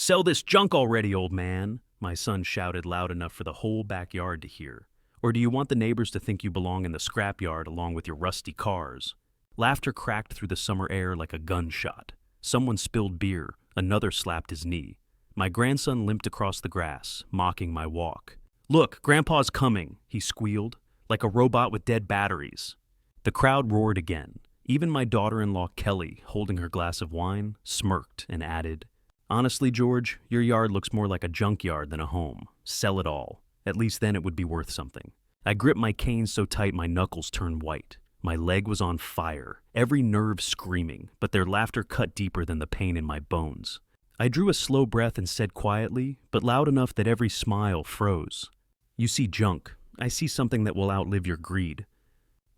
"Sell this junk already, old man," my son shouted loud enough for the whole backyard to hear. "Or do you want the neighbors to think you belong in the scrapyard along with your rusty cars?" Laughter cracked through the summer air like a gunshot. Someone spilled beer, another slapped his knee. My grandson limped across the grass, mocking my walk. "Look, Grandpa's coming," he squealed, like a robot with dead batteries. The crowd roared again. Even my daughter-in-law Kelly, holding her glass of wine, smirked and added, "Honestly, George, your yard looks more like a junkyard than a home. Sell it all. At least then it would be worth something." I gripped my cane so tight my knuckles turned white. My leg was on fire, every nerve screaming, but their laughter cut deeper than the pain in my bones. I drew a slow breath and said quietly, but loud enough that every smile froze, "You see junk. I see something that will outlive your greed."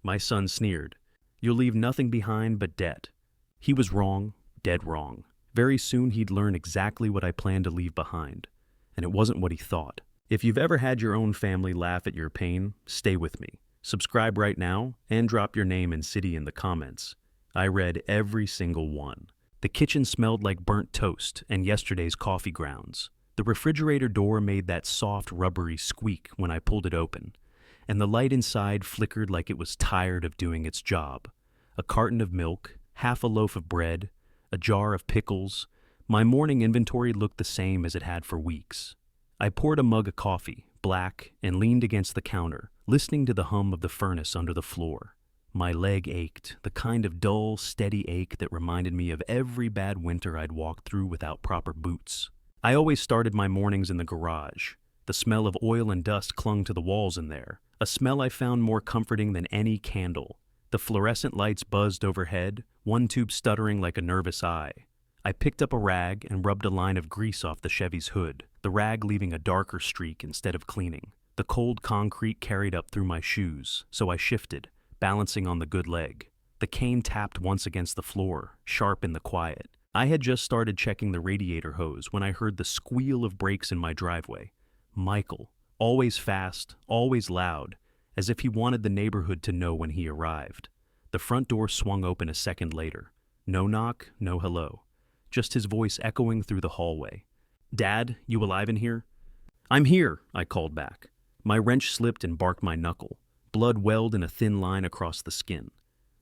My son sneered, "You'll leave nothing behind but debt." He was wrong, dead wrong. Very soon he'd learn exactly what I planned to leave behind, and it wasn't what he thought. If you've ever had your own family laugh at your pain, stay with me. Subscribe right now and drop your name and city in the comments. I read every single one. The kitchen smelled like burnt toast and yesterday's coffee grounds. The refrigerator door made that soft, rubbery squeak when I pulled it open, and the light inside flickered like it was tired of doing its job. A carton of milk, half a loaf of bread, a jar of pickles. My morning inventory looked the same as it had for weeks. I poured a mug of coffee, black, and leaned against the counter, listening to the hum of the furnace under the floor. My leg ached, the kind of dull, steady ache that reminded me of every bad winter I'd walked through without proper boots. I always started my mornings in the garage. The smell of oil and dust clung to the walls in there, a smell I found more comforting than any candle. The fluorescent lights buzzed overhead, one tube stuttering like a nervous eye. I picked up a rag and rubbed a line of grease off the Chevy's hood, the rag leaving a darker streak instead of cleaning. The cold concrete carried up through my shoes, so I shifted, balancing on the good leg. The cane tapped once against the floor, sharp in the quiet. I had just started checking the radiator hose when I heard the squeal of brakes in my driveway. Michael, always fast, always loud, as if he wanted the neighborhood to know when he arrived. The front door swung open a second later. No knock, no hello. Just his voice echoing through the hallway. "Dad, you alive in here?" "I'm here," I called back. My wrench slipped and barked my knuckle. Blood welled in a thin line across the skin.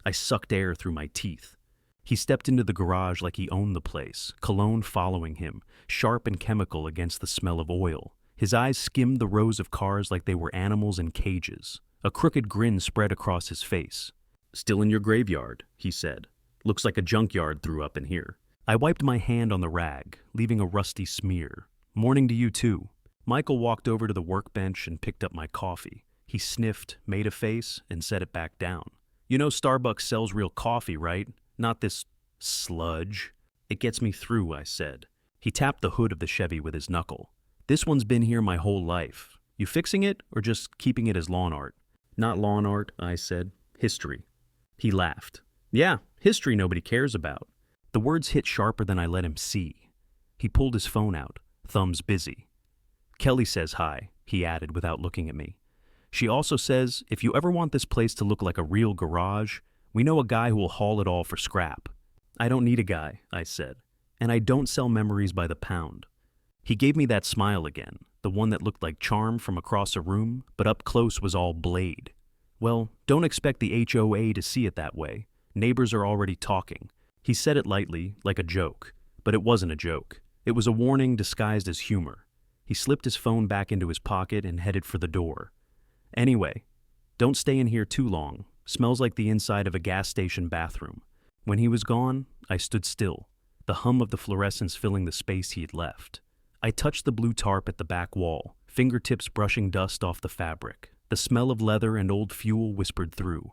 I sucked air through my teeth. He stepped into the garage like he owned the place, cologne following him, sharp and chemical against the smell of oil. His eyes skimmed the rows of cars like they were animals in cages. A crooked grin spread across his face. "Still in your graveyard," he said. "Looks like a junkyard threw up in here." I wiped my hand on the rag, leaving a rusty smear. "Morning to you too." Michael walked over to the workbench and picked up my coffee. He sniffed, made a face, and set it back down. "You know Starbucks sells real coffee, right? Not this sludge." "It gets me through," I said. He tapped the hood of the Chevy with his knuckle. "This one's been here my whole life. You fixing it or just keeping it as lawn art?" "Not lawn art," I said. "History." He laughed. "Yeah, history nobody cares about." The words hit sharper than I let him see. He pulled his phone out, thumbs busy. "Kelly says hi," he added without looking at me. "She also says, if you ever want this place to look like a real garage, we know a guy who will haul it all for scrap." "I don't need a guy," I said, "and I don't sell memories by the pound." He gave me that smile again, the one that looked like charm from across a room, but up close was all blade. "Well, don't expect the HOA to see it that way. Neighbors are already talking." He said it lightly, like a joke, but it wasn't a joke. It was a warning disguised as humor. He slipped his phone back into his pocket and headed for the door. "Anyway, don't stay in here too long. Smells like the inside of a gas station bathroom." When he was gone, I stood still, the hum of the fluorescence filling the space he had left. I touched the blue tarp at the back wall, fingertips brushing dust off the fabric. The smell of leather and old fuel whispered through.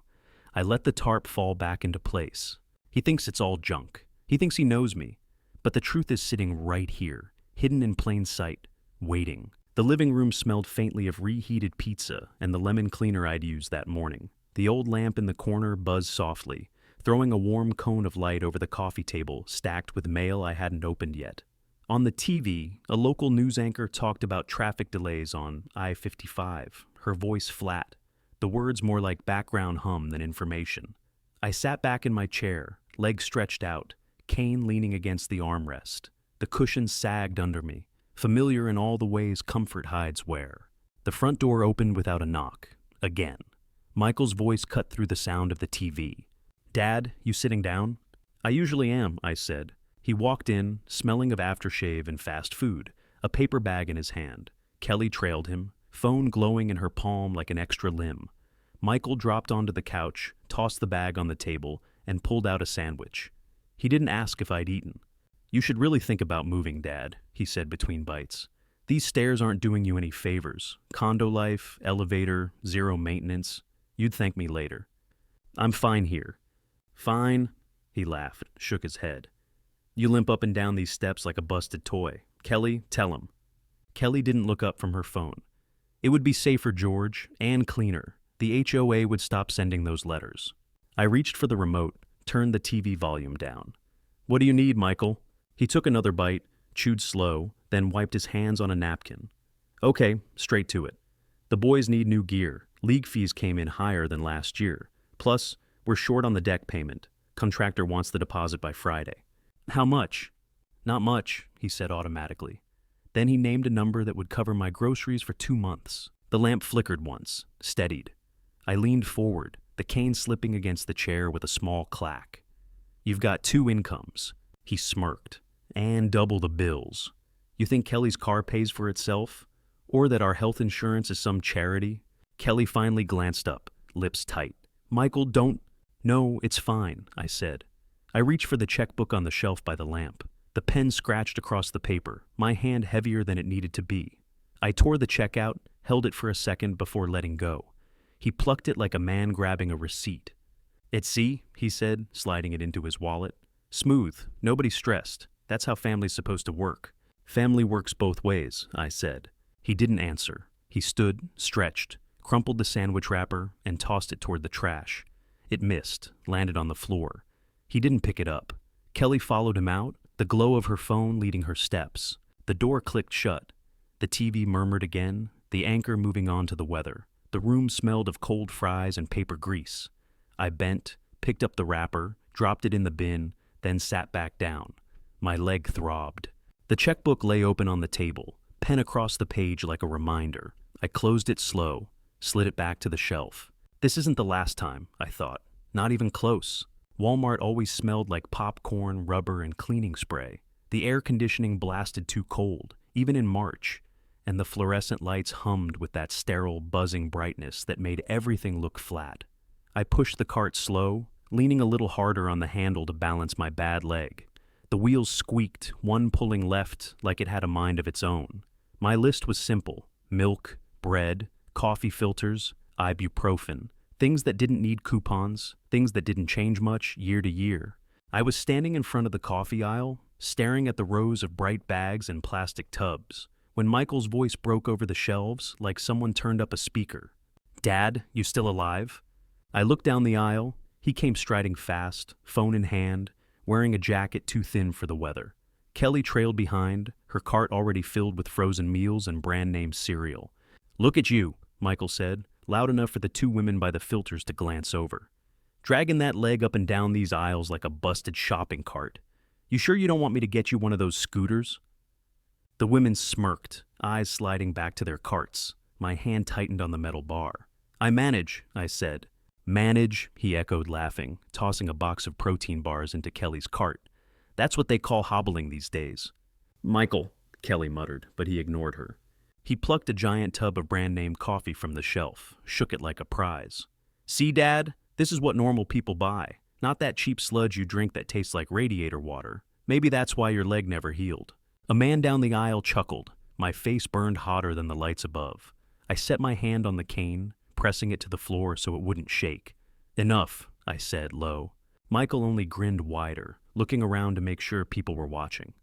I let the tarp fall back into place. He thinks it's all junk. He thinks he knows me. But the truth is sitting right here, hidden in plain sight, waiting. The living room smelled faintly of reheated pizza and the lemon cleaner I'd used that morning. The old lamp in the corner buzzed softly, throwing a warm cone of light over the coffee table stacked with mail I hadn't opened yet. On the TV, a local news anchor talked about traffic delays on I-55, her voice flat, the words more like background hum than information. I sat back in my chair, legs stretched out, cane leaning against the armrest. The cushions sagged under me, familiar in all the ways comfort hides wear. The front door opened without a knock. Again. Michael's voice cut through the sound of the TV. "Dad, you sitting down?" "I usually am," I said. He walked in, smelling of aftershave and fast food, a paper bag in his hand. Kelly trailed him, phone glowing in her palm like an extra limb. Michael dropped onto the couch, tossed the bag on the table, and pulled out a sandwich. He didn't ask if I'd eaten. "You should really think about moving, Dad," he said between bites. "These stairs aren't doing you any favors. Condo life, elevator, zero maintenance. You'd thank me later." "I'm fine here." "Fine," he laughed, shook his head. "You limp up and down these steps like a busted toy. Kelly, tell him." Kelly didn't look up from her phone. "It would be safer, George, and cleaner. The HOA would stop sending those letters." I reached for the remote, turned the TV volume down. "What do you need, Michael?" He took another bite, chewed slow, then wiped his hands on a napkin. "Okay, straight to it. The boys need new gear. League fees came in higher than last year. Plus, we're short on the deck payment. Contractor wants the deposit by Friday." "How much?" "Not much," he said automatically. Then he named a number that would cover my groceries for 2 months. The lamp flickered once, steadied. I leaned forward, the cane slipping against the chair with a small clack. "You've got 2 incomes." He smirked. "And double the bills. You think Kelly's car pays for itself? Or that our health insurance is some charity?" Kelly finally glanced up, lips tight. "Michael, don't—" "No, it's fine," I said. I reached for the checkbook on the shelf by the lamp. The pen scratched across the paper, my hand heavier than it needed to be. I tore the check out, held it for a second before letting go. He plucked it like a man grabbing a receipt. "It's see," he said, sliding it into his wallet. "Smooth, nobody stressed. That's how family's supposed to work." "Family works both ways," I said. He didn't answer. He stood, stretched, crumpled the sandwich wrapper, and tossed it toward the trash. It missed, landed on the floor. He didn't pick it up. Kelly followed him out, the glow of her phone leading her steps. The door clicked shut. The TV murmured again, the anchor moving on to the weather. The room smelled of cold fries and paper grease. I bent, picked up the wrapper, dropped it in the bin, then sat back down. My leg throbbed. The checkbook lay open on the table, pen across the page like a reminder. I closed it slow, slid it back to the shelf. This isn't the last time, I thought. Not even close. Walmart always smelled like popcorn, rubber, and cleaning spray. The air conditioning blasted too cold, even in March, and the fluorescent lights hummed with that sterile, buzzing brightness that made everything look flat. I pushed the cart slow, leaning a little harder on the handle to balance my bad leg. The wheels squeaked, one pulling left like it had a mind of its own. My list was simple: milk, bread, coffee filters, ibuprofen, things that didn't need coupons, things that didn't change much year to year. I was standing in front of the coffee aisle, staring at the rows of bright bags and plastic tubs, when Michael's voice broke over the shelves like someone turned up a speaker. "Dad, you still alive?" I looked down the aisle. He came striding fast, phone in hand, wearing a jacket too thin for the weather. Kelly trailed behind, her cart already filled with frozen meals and brand-name cereal. "Look at you," Michael said, loud enough for the 2 women by the filters to glance over. "Dragging that leg up and down these aisles like a busted shopping cart. You sure you don't want me to get you one of those scooters?" The women smirked, eyes sliding back to their carts. My hand tightened on the metal bar. "I manage," I said. "Manage," he echoed, laughing, tossing a box of protein bars into Kelly's cart. "That's what they call hobbling these days." "Michael," Kelly muttered, but he ignored her. He plucked a giant tub of brand-name coffee from the shelf, shook it like a prize. "See, Dad? This is what normal people buy. Not that cheap sludge you drink that tastes like radiator water. Maybe that's why your leg never healed." A man down the aisle chuckled. My face burned hotter than the lights above. I set my hand on the cane, pressing it to the floor so it wouldn't shake. "Enough," I said, low. Michael only grinned wider, looking around to make sure people were watching.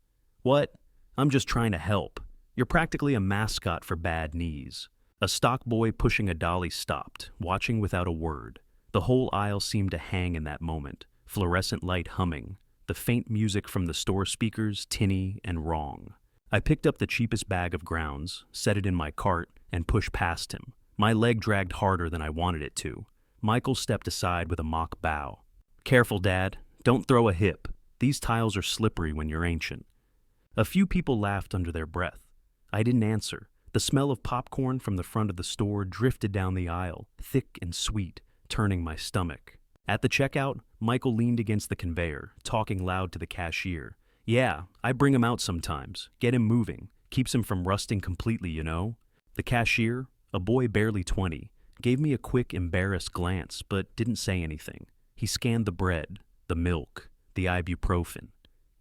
"What? I'm just trying to help. You're practically a mascot for bad knees." A stock boy pushing a dolly stopped, watching without a word. The whole aisle seemed to hang in that moment, fluorescent light humming, the faint music from the store speakers tinny and wrong. I picked up the cheapest bag of grounds, set it in my cart, and pushed past him. My leg dragged harder than I wanted it to. Michael stepped aside with a mock bow. "Careful, Dad. Don't throw a hip. These tiles are slippery when you're ancient." A few people laughed under their breath. I didn't answer. The smell of popcorn from the front of the store drifted down the aisle, thick and sweet, turning my stomach. At the checkout, Michael leaned against the conveyor, talking loud to the cashier. "Yeah, I bring him out sometimes. Get him moving. Keeps him from rusting completely, you know?" The cashier, a boy barely 20, gave me a quick, embarrassed glance, but didn't say anything. He scanned the bread, the milk, the ibuprofen.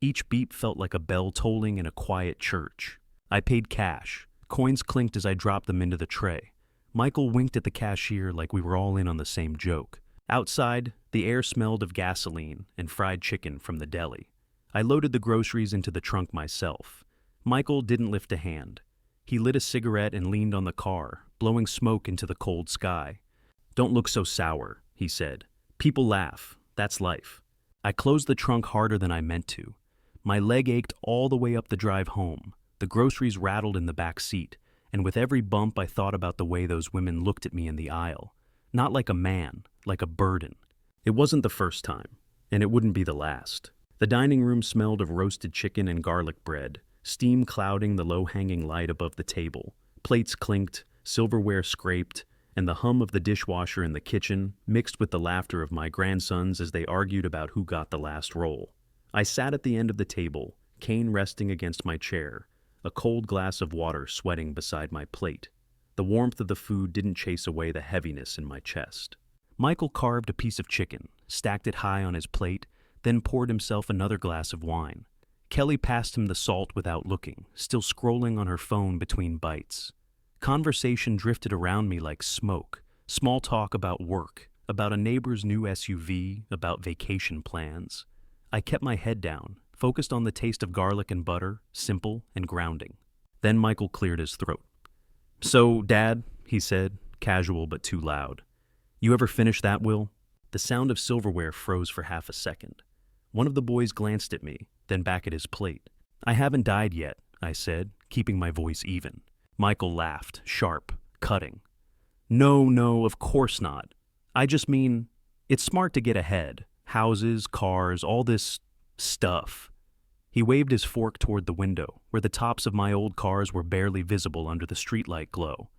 Each beep felt like a bell tolling in a quiet church. I paid cash. Coins clinked as I dropped them into the tray. Michael winked at the cashier like we were all in on the same joke. Outside, the air smelled of gasoline and fried chicken from the deli. I loaded the groceries into the trunk myself. Michael didn't lift a hand. He lit a cigarette and leaned on the car, blowing smoke into the cold sky. "Don't look so sour," he said. "People laugh. That's life." I closed the trunk harder than I meant to. My leg ached all the way up the drive home. The groceries rattled in the back seat, and with every bump I thought about the way those women looked at me in the aisle. Not like a man, like a burden. It wasn't the first time, and it wouldn't be the last. The dining room smelled of roasted chicken and garlic bread, steam clouding the low-hanging light above the table. Plates clinked, silverware scraped, and the hum of the dishwasher in the kitchen mixed with the laughter of my grandsons as they argued about who got the last roll. I sat at the end of the table, cane resting against my chair, a cold glass of water sweating beside my plate. The warmth of the food didn't chase away the heaviness in my chest. Michael carved a piece of chicken, stacked it high on his plate, then poured himself another glass of wine. Kelly passed him the salt without looking, still scrolling on her phone between bites. Conversation drifted around me like smoke. Small talk about work, about a neighbor's new SUV, about vacation plans. I kept my head down, focused on the taste of garlic and butter, simple and grounding. Then Michael cleared his throat. "So, Dad," he said, casual but too loud. "You ever finish that, Will?" The sound of silverware froze for half a second. One of the boys glanced at me, then back at his plate. "I haven't died yet," I said, keeping my voice even. Michael laughed, sharp, cutting. No, of course not. I just mean, it's smart to get ahead. Houses, cars, all this stuff." He waved his fork toward the window, where the tops of my old cars were barely visible under the streetlight glow.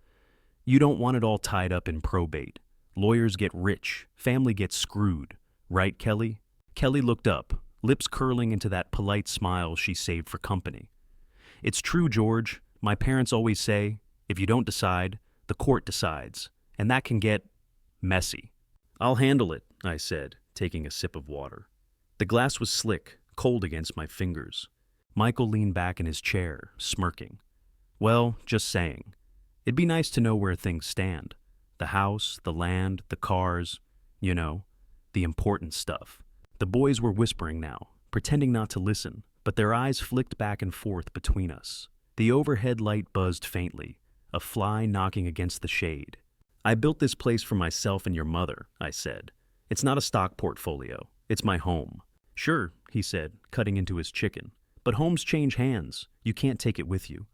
"You don't want it all tied up in probate. Lawyers get rich, family gets screwed. Right, Kelly?" Kelly looked up, lips curling into that polite smile she saved for company. "It's true, George. My parents always say, if you don't decide, the court decides, and that can get messy." "I'll handle it," I said, taking a sip of water. The glass was slick, cold against my fingers. Michael leaned back in his chair, smirking. "Well, just saying. It'd be nice to know where things stand. The house, the land, the cars, you know, the important stuff." The boys were whispering now, pretending not to listen, but their eyes flicked back and forth between us. The overhead light buzzed faintly, a fly knocking against the shade. "I built this place for myself and your mother," I said. "It's not a stock portfolio. It's my home." "Sure," he said, cutting into his chicken. "But homes change hands. You can't take it with you."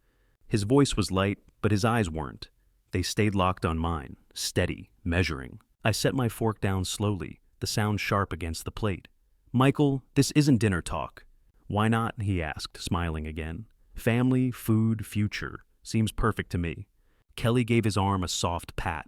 His voice was light, but his eyes weren't. They stayed locked on mine, steady, measuring. I set my fork down slowly, the sound sharp against the plate. "Michael, this isn't dinner talk." "Why not?" he asked, smiling again. "Family, food, future. Seems perfect to me." Kelly gave his arm a soft pat.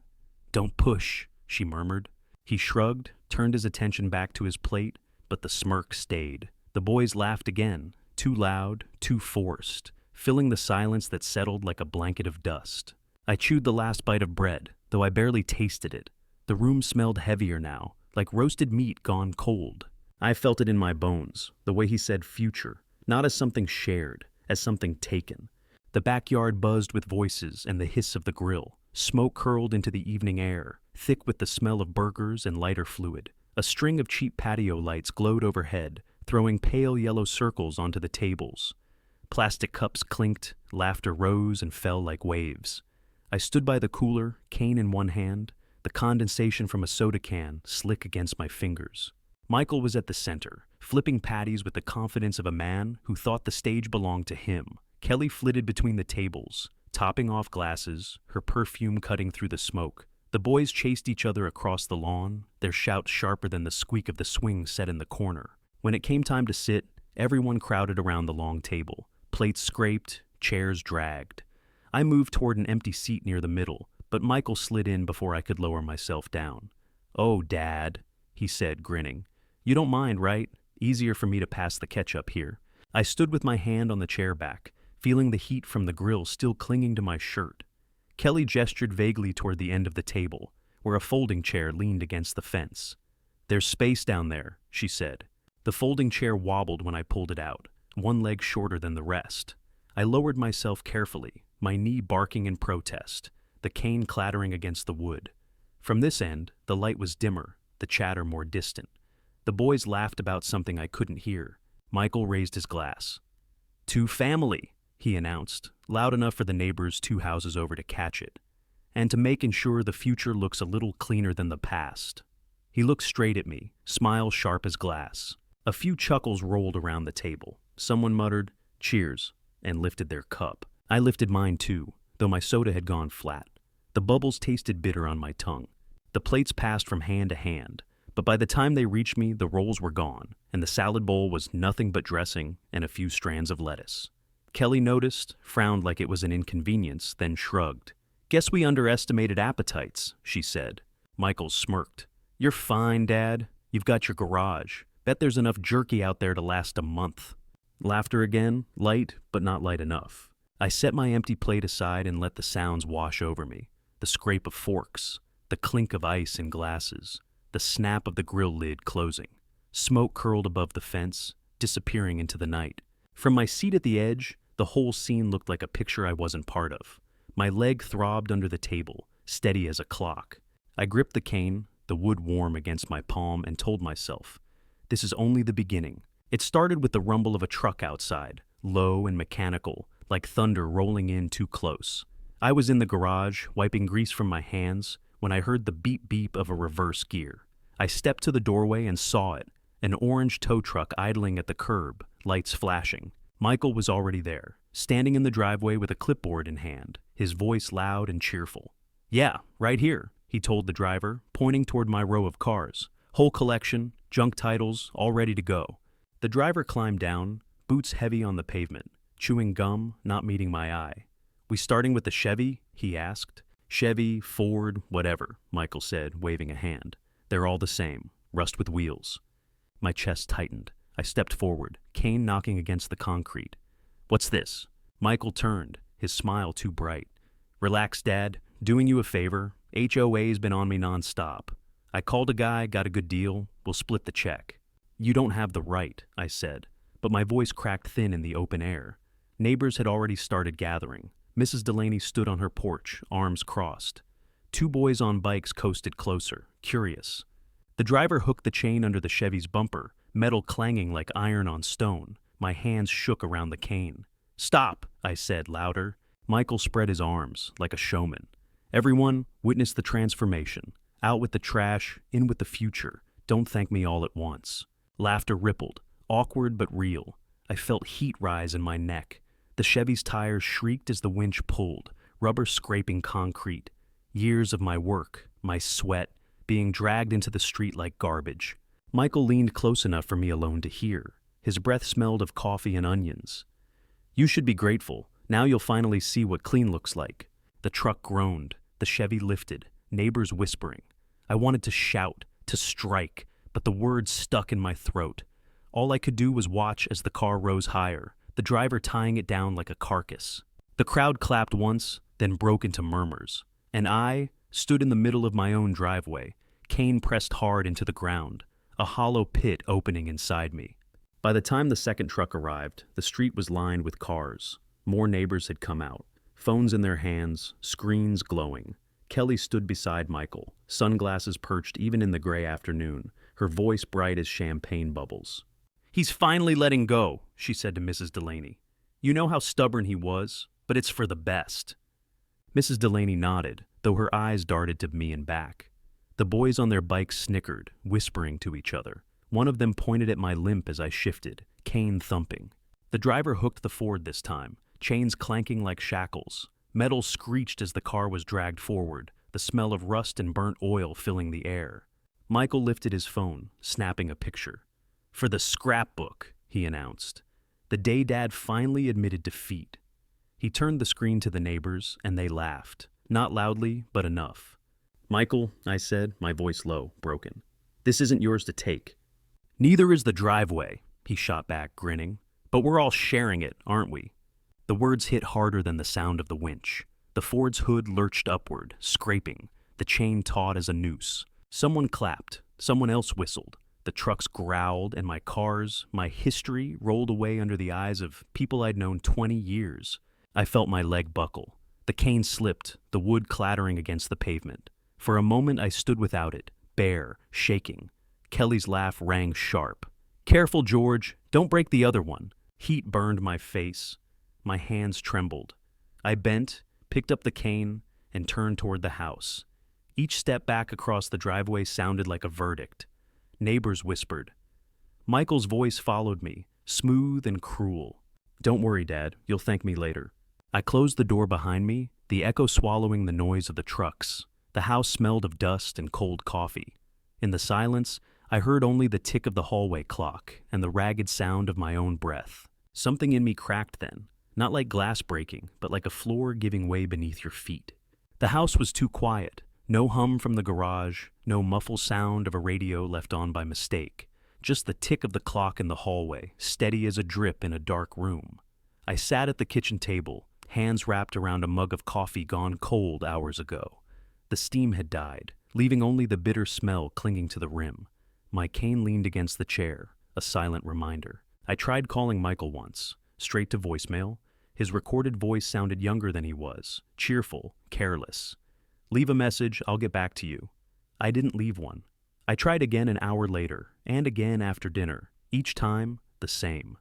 "Don't push," she murmured. He shrugged, turned his attention back to his plate, but the smirk stayed. The boys laughed again, too loud, too forced, filling the silence that settled like a blanket of dust. I chewed the last bite of bread, though I barely tasted it. The room smelled heavier now, like roasted meat gone cold. I felt it in my bones, the way he said future, not as something shared, as something taken. The backyard buzzed with voices and the hiss of the grill. Smoke curled into the evening air, thick with the smell of burgers and lighter fluid. A string of cheap patio lights glowed overhead, throwing pale yellow circles onto the tables. Plastic cups clinked, laughter rose and fell like waves. I stood by the cooler, cane in one hand, the condensation from a soda can slick against my fingers. Michael was at the center, flipping patties with the confidence of a man who thought the stage belonged to him. Kelly flitted between the tables, topping off glasses, her perfume cutting through the smoke. The boys chased each other across the lawn, their shouts sharper than the squeak of the swing set in the corner. When it came time to sit, everyone crowded around the long table. Plates scraped, chairs dragged. I moved toward an empty seat near the middle, but Michael slid in before I could lower myself down. "Oh, Dad," he said, grinning. "You don't mind, right? Easier for me to pass the ketchup here." I stood with my hand on the chair back, feeling the heat from the grill still clinging to my shirt. Kelly gestured vaguely toward the end of the table, where a folding chair leaned against the fence. "There's space down there," she said. The folding chair wobbled when I pulled it out, one leg shorter than the rest. I lowered myself carefully, my knee barking in protest, the cane clattering against the wood. From this end, the light was dimmer, the chatter more distant. The boys laughed about something I couldn't hear. Michael raised his glass. "To family," he announced, loud enough for the neighbors 2 houses over to catch it, "and to make sure the future looks a little cleaner than the past." He looked straight at me, smile sharp as glass. A few chuckles rolled around the table. Someone muttered, "Cheers," and lifted their cup. I lifted mine too, though my soda had gone flat. The bubbles tasted bitter on my tongue. The plates passed from hand to hand, but by the time they reached me, the rolls were gone, and the salad bowl was nothing but dressing and a few strands of lettuce. Kelly noticed, frowned like it was an inconvenience, then shrugged. "Guess we underestimated appetites," she said. Michael smirked. "You're fine, Dad. You've got your garage. Bet there's enough jerky out there to last a month." Laughter again, light, but not light enough. I set my empty plate aside and let the sounds wash over me. The scrape of forks, the clink of ice in glasses, the snap of the grill lid closing. Smoke curled above the fence, disappearing into the night. From my seat at the edge, the whole scene looked like a picture I wasn't part of. My leg throbbed under the table, steady as a clock. I gripped the cane, the wood warm against my palm, and told myself, this is only the beginning. It started with the rumble of a truck outside, low and mechanical, like thunder rolling in too close. I was in the garage, wiping grease from my hands, when I heard the beep-beep of a reverse gear. I stepped to the doorway and saw it, an orange tow truck idling at the curb, lights flashing. Michael was already there, standing in the driveway with a clipboard in hand, his voice loud and cheerful. "Yeah, right here," he told the driver, pointing toward my row of cars. "Whole collection, junk titles, all ready to go." The driver climbed down, boots heavy on the pavement, chewing gum, not meeting my eye. "We starting with the Chevy?" he asked. "Chevy, Ford, whatever," Michael said, waving a hand. "They're all the same, rust with wheels." My chest tightened. I stepped forward, cane knocking against the concrete. "What's this?" Michael turned, his smile too bright. "Relax, Dad. Doing you a favor. HOA's been on me nonstop. I called a guy, got a good deal. We'll split the check." "You don't have the right," I said, but my voice cracked thin in the open air. Neighbors had already started gathering. Mrs. Delaney stood on her porch, arms crossed. 2 boys on bikes coasted closer, curious. The driver hooked the chain under the Chevy's bumper, metal clanging like iron on stone. My hands shook around the cane. "Stop," I said louder. Michael spread his arms, like a showman. "Everyone, witness the transformation. Out with the trash, in with the future. Don't thank me all at once." Laughter rippled, awkward but real. I felt heat rise in my neck. The Chevy's tires shrieked as the winch pulled, rubber scraping concrete. Years of my work, my sweat, being dragged into the street like garbage. Michael leaned close enough for me alone to hear. His breath smelled of coffee and onions. "You should be grateful. Now you'll finally see what clean looks like." The truck groaned. The Chevy lifted, neighbors whispering. I wanted to shout, to strike, but the words stuck in my throat. All I could do was watch as the car rose higher, the driver tying it down like a carcass. The crowd clapped once, then broke into murmurs. And I stood in the middle of my own driveway, cane pressed hard into the ground, a hollow pit opening inside me. By the time the second truck arrived, the street was lined with cars. More neighbors had come out, phones in their hands, screens glowing. Kelly stood beside Michael, sunglasses perched even in the gray afternoon, her voice bright as champagne bubbles. "He's finally letting go," she said to Mrs. Delaney. "You know how stubborn he was, but it's for the best." Mrs. Delaney nodded, though her eyes darted to me and back. The boys on their bikes snickered, whispering to each other. One of them pointed at my limp as I shifted, cane thumping. The driver hooked the Ford this time, chains clanking like shackles. Metal screeched as the car was dragged forward, the smell of rust and burnt oil filling the air. Michael lifted his phone, snapping a picture. "For the scrapbook," he announced. The day Dad finally admitted defeat. He turned the screen to the neighbors, and they laughed. Not loudly, but enough. "Michael," I said, my voice low, broken, "this isn't yours to take." "Neither is the driveway," he shot back, grinning. "But we're all sharing it, aren't we?" The words hit harder than the sound of the winch. The Ford's hood lurched upward, scraping, the chain taut as a noose. Someone clapped. Someone else whistled. The trucks growled, and my cars, my history, rolled away under the eyes of people I'd known 20 years. I felt my leg buckle. The cane slipped, the wood clattering against the pavement. For a moment I stood without it, bare, shaking. Kelly's laugh rang sharp. "Careful, George, don't break the other one." Heat burned my face. My hands trembled. I bent, picked up the cane, and turned toward the house. Each step back across the driveway sounded like a verdict. Neighbors whispered. Michael's voice followed me, smooth and cruel. "Don't worry, Dad, you'll thank me later." I closed the door behind me, the echo swallowing the noise of the trucks. The house smelled of dust and cold coffee. In the silence, I heard only the tick of the hallway clock and the ragged sound of my own breath. Something in me cracked then, not like glass breaking, but like a floor giving way beneath your feet. The house was too quiet. No hum from the garage, no muffled sound of a radio left on by mistake. Just the tick of the clock in the hallway, steady as a drip in a dark room. I sat at the kitchen table, hands wrapped around a mug of coffee gone cold hours ago. The steam had died, leaving only the bitter smell clinging to the rim. My cane leaned against the chair, a silent reminder. I tried calling Michael once, straight to voicemail. His recorded voice sounded younger than he was, cheerful, careless. "Leave a message, I'll get back to you." I didn't leave one. I tried again an hour later, and again after dinner, each time the same.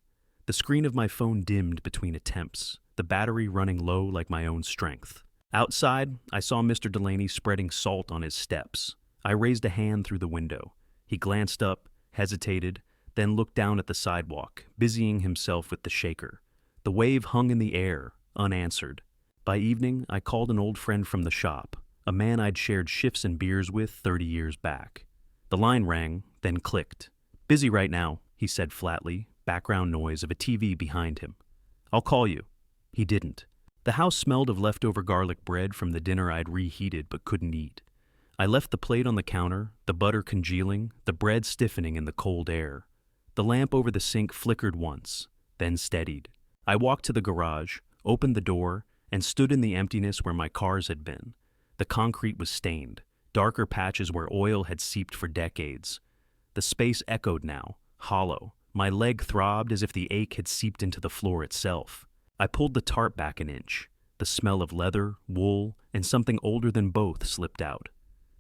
The screen of my phone dimmed between attempts, the battery running low like my own strength. Outside, I saw Mr. Delaney spreading salt on his steps. I raised a hand through the window. He glanced up, hesitated, then looked down at the sidewalk, busying himself with the shaker. The wave hung in the air, unanswered. By evening, I called an old friend from the shop, a man I'd shared shifts and beers with 30 years back. The line rang, then clicked. "Busy right now," he said flatly, background noise of a TV behind him. "I'll call you." He didn't. The house smelled of leftover garlic bread from the dinner I'd reheated but couldn't eat. I left the plate on the counter, the butter congealing, the bread stiffening in the cold air. The lamp over the sink flickered once, then steadied. I walked to the garage, opened the door, and stood in the emptiness where my cars had been. The concrete was stained, darker patches where oil had seeped for decades. The space echoed now, hollow. My leg throbbed as if the ache had seeped into the floor itself. I pulled the tarp back an inch. The smell of leather, wool, and something older than both slipped out.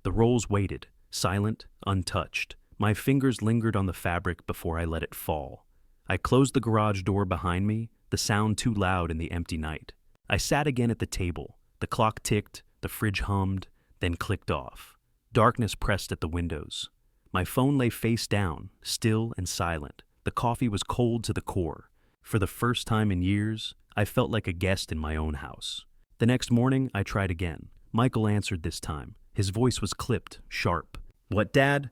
The rolls waited, silent, untouched. My fingers lingered on the fabric before I let it fall. I closed the garage door behind me, the sound too loud in the empty night. I sat again at the table. The clock ticked, the fridge hummed, then clicked off. Darkness pressed at the windows. My phone lay face down, still and silent. The coffee was cold to the core. For the first time in years, I felt like a guest in my own house. The next morning, I tried again. Michael answered this time. His voice was clipped, sharp. "What, Dad?"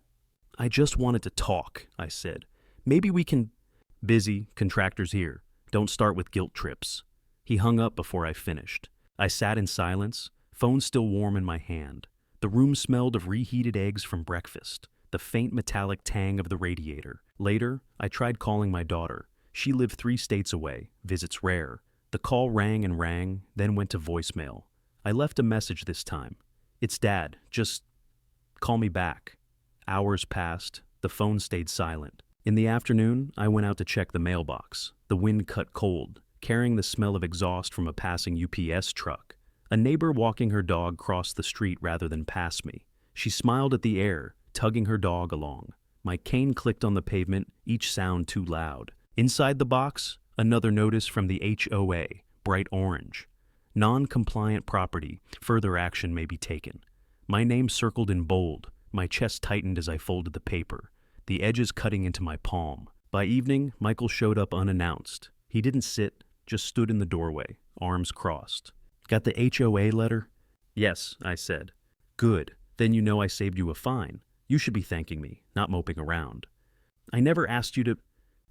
"I just wanted to talk," I said. "Maybe we can—" "Busy, contractors here. Don't start with guilt trips." He hung up before I finished. I sat in silence, phone still warm in my hand. The room smelled of reheated eggs from breakfast, the faint metallic tang of the radiator. Later, I tried calling my daughter. She lived 3 states away, visits rare. The call rang and rang, then went to voicemail. I left a message this time. "It's Dad, just call me back." Hours passed, the phone stayed silent. In the afternoon, I went out to check the mailbox. The wind cut cold, carrying the smell of exhaust from a passing UPS truck. A neighbor walking her dog crossed the street rather than past me. She smiled at the air, tugging her dog along. My cane clicked on the pavement, each sound too loud. Inside the box, another notice from the HOA, bright orange. Non-compliant property, further action may be taken. My name circled in bold. My chest tightened as I folded the paper, the edges cutting into my palm. By evening, Michael showed up unannounced. He didn't sit, just stood in the doorway, arms crossed. "Got the HOA letter?" "Yes," I said. "Good. Then you know I saved you a fine. You should be thanking me, not moping around." "I never asked you to—"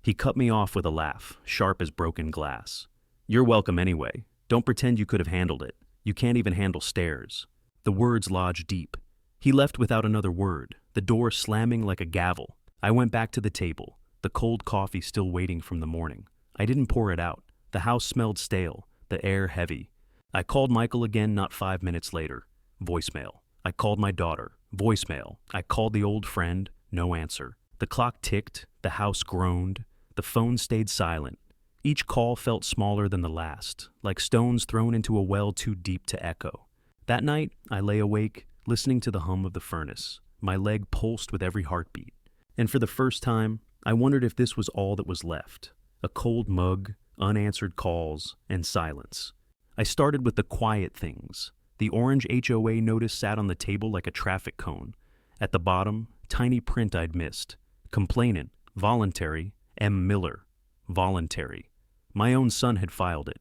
He cut me off with a laugh, sharp as broken glass. You're welcome anyway. Don't pretend you could have handled it. You can't even handle stairs. The words lodged deep. He left without another word, the door slamming like a gavel. I went back to the table, the cold coffee still waiting from the morning. I didn't pour it out. The house smelled stale, the air heavy. I called Michael again not 5 minutes later. Voicemail. I called my daughter. Voicemail. I called the old friend. No answer. The clock ticked. The house groaned. The phone stayed silent. Each call felt smaller than the last, like stones thrown into a well too deep to echo. That night, I lay awake, listening to the hum of the furnace. My leg pulsed with every heartbeat. And for the first time, I wondered if this was all that was left. A cold mug, unanswered calls, and silence. I started with the quiet things. The orange HOA notice sat on the table like a traffic cone. At the bottom, tiny print I'd missed. Complainant, voluntary, M. Miller. Voluntary. My own son had filed it.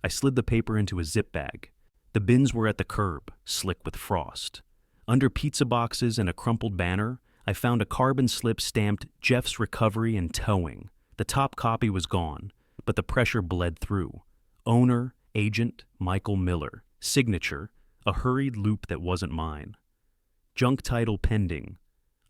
I slid the paper into a zip bag. The bins were at the curb, slick with frost. Under pizza boxes and a crumpled banner, I found a carbon slip stamped Jeff's Recovery and Towing. The top copy was gone, but the pressure bled through. Owner, agent, Michael Miller. Signature, a hurried loop that wasn't mine. Junk title pending.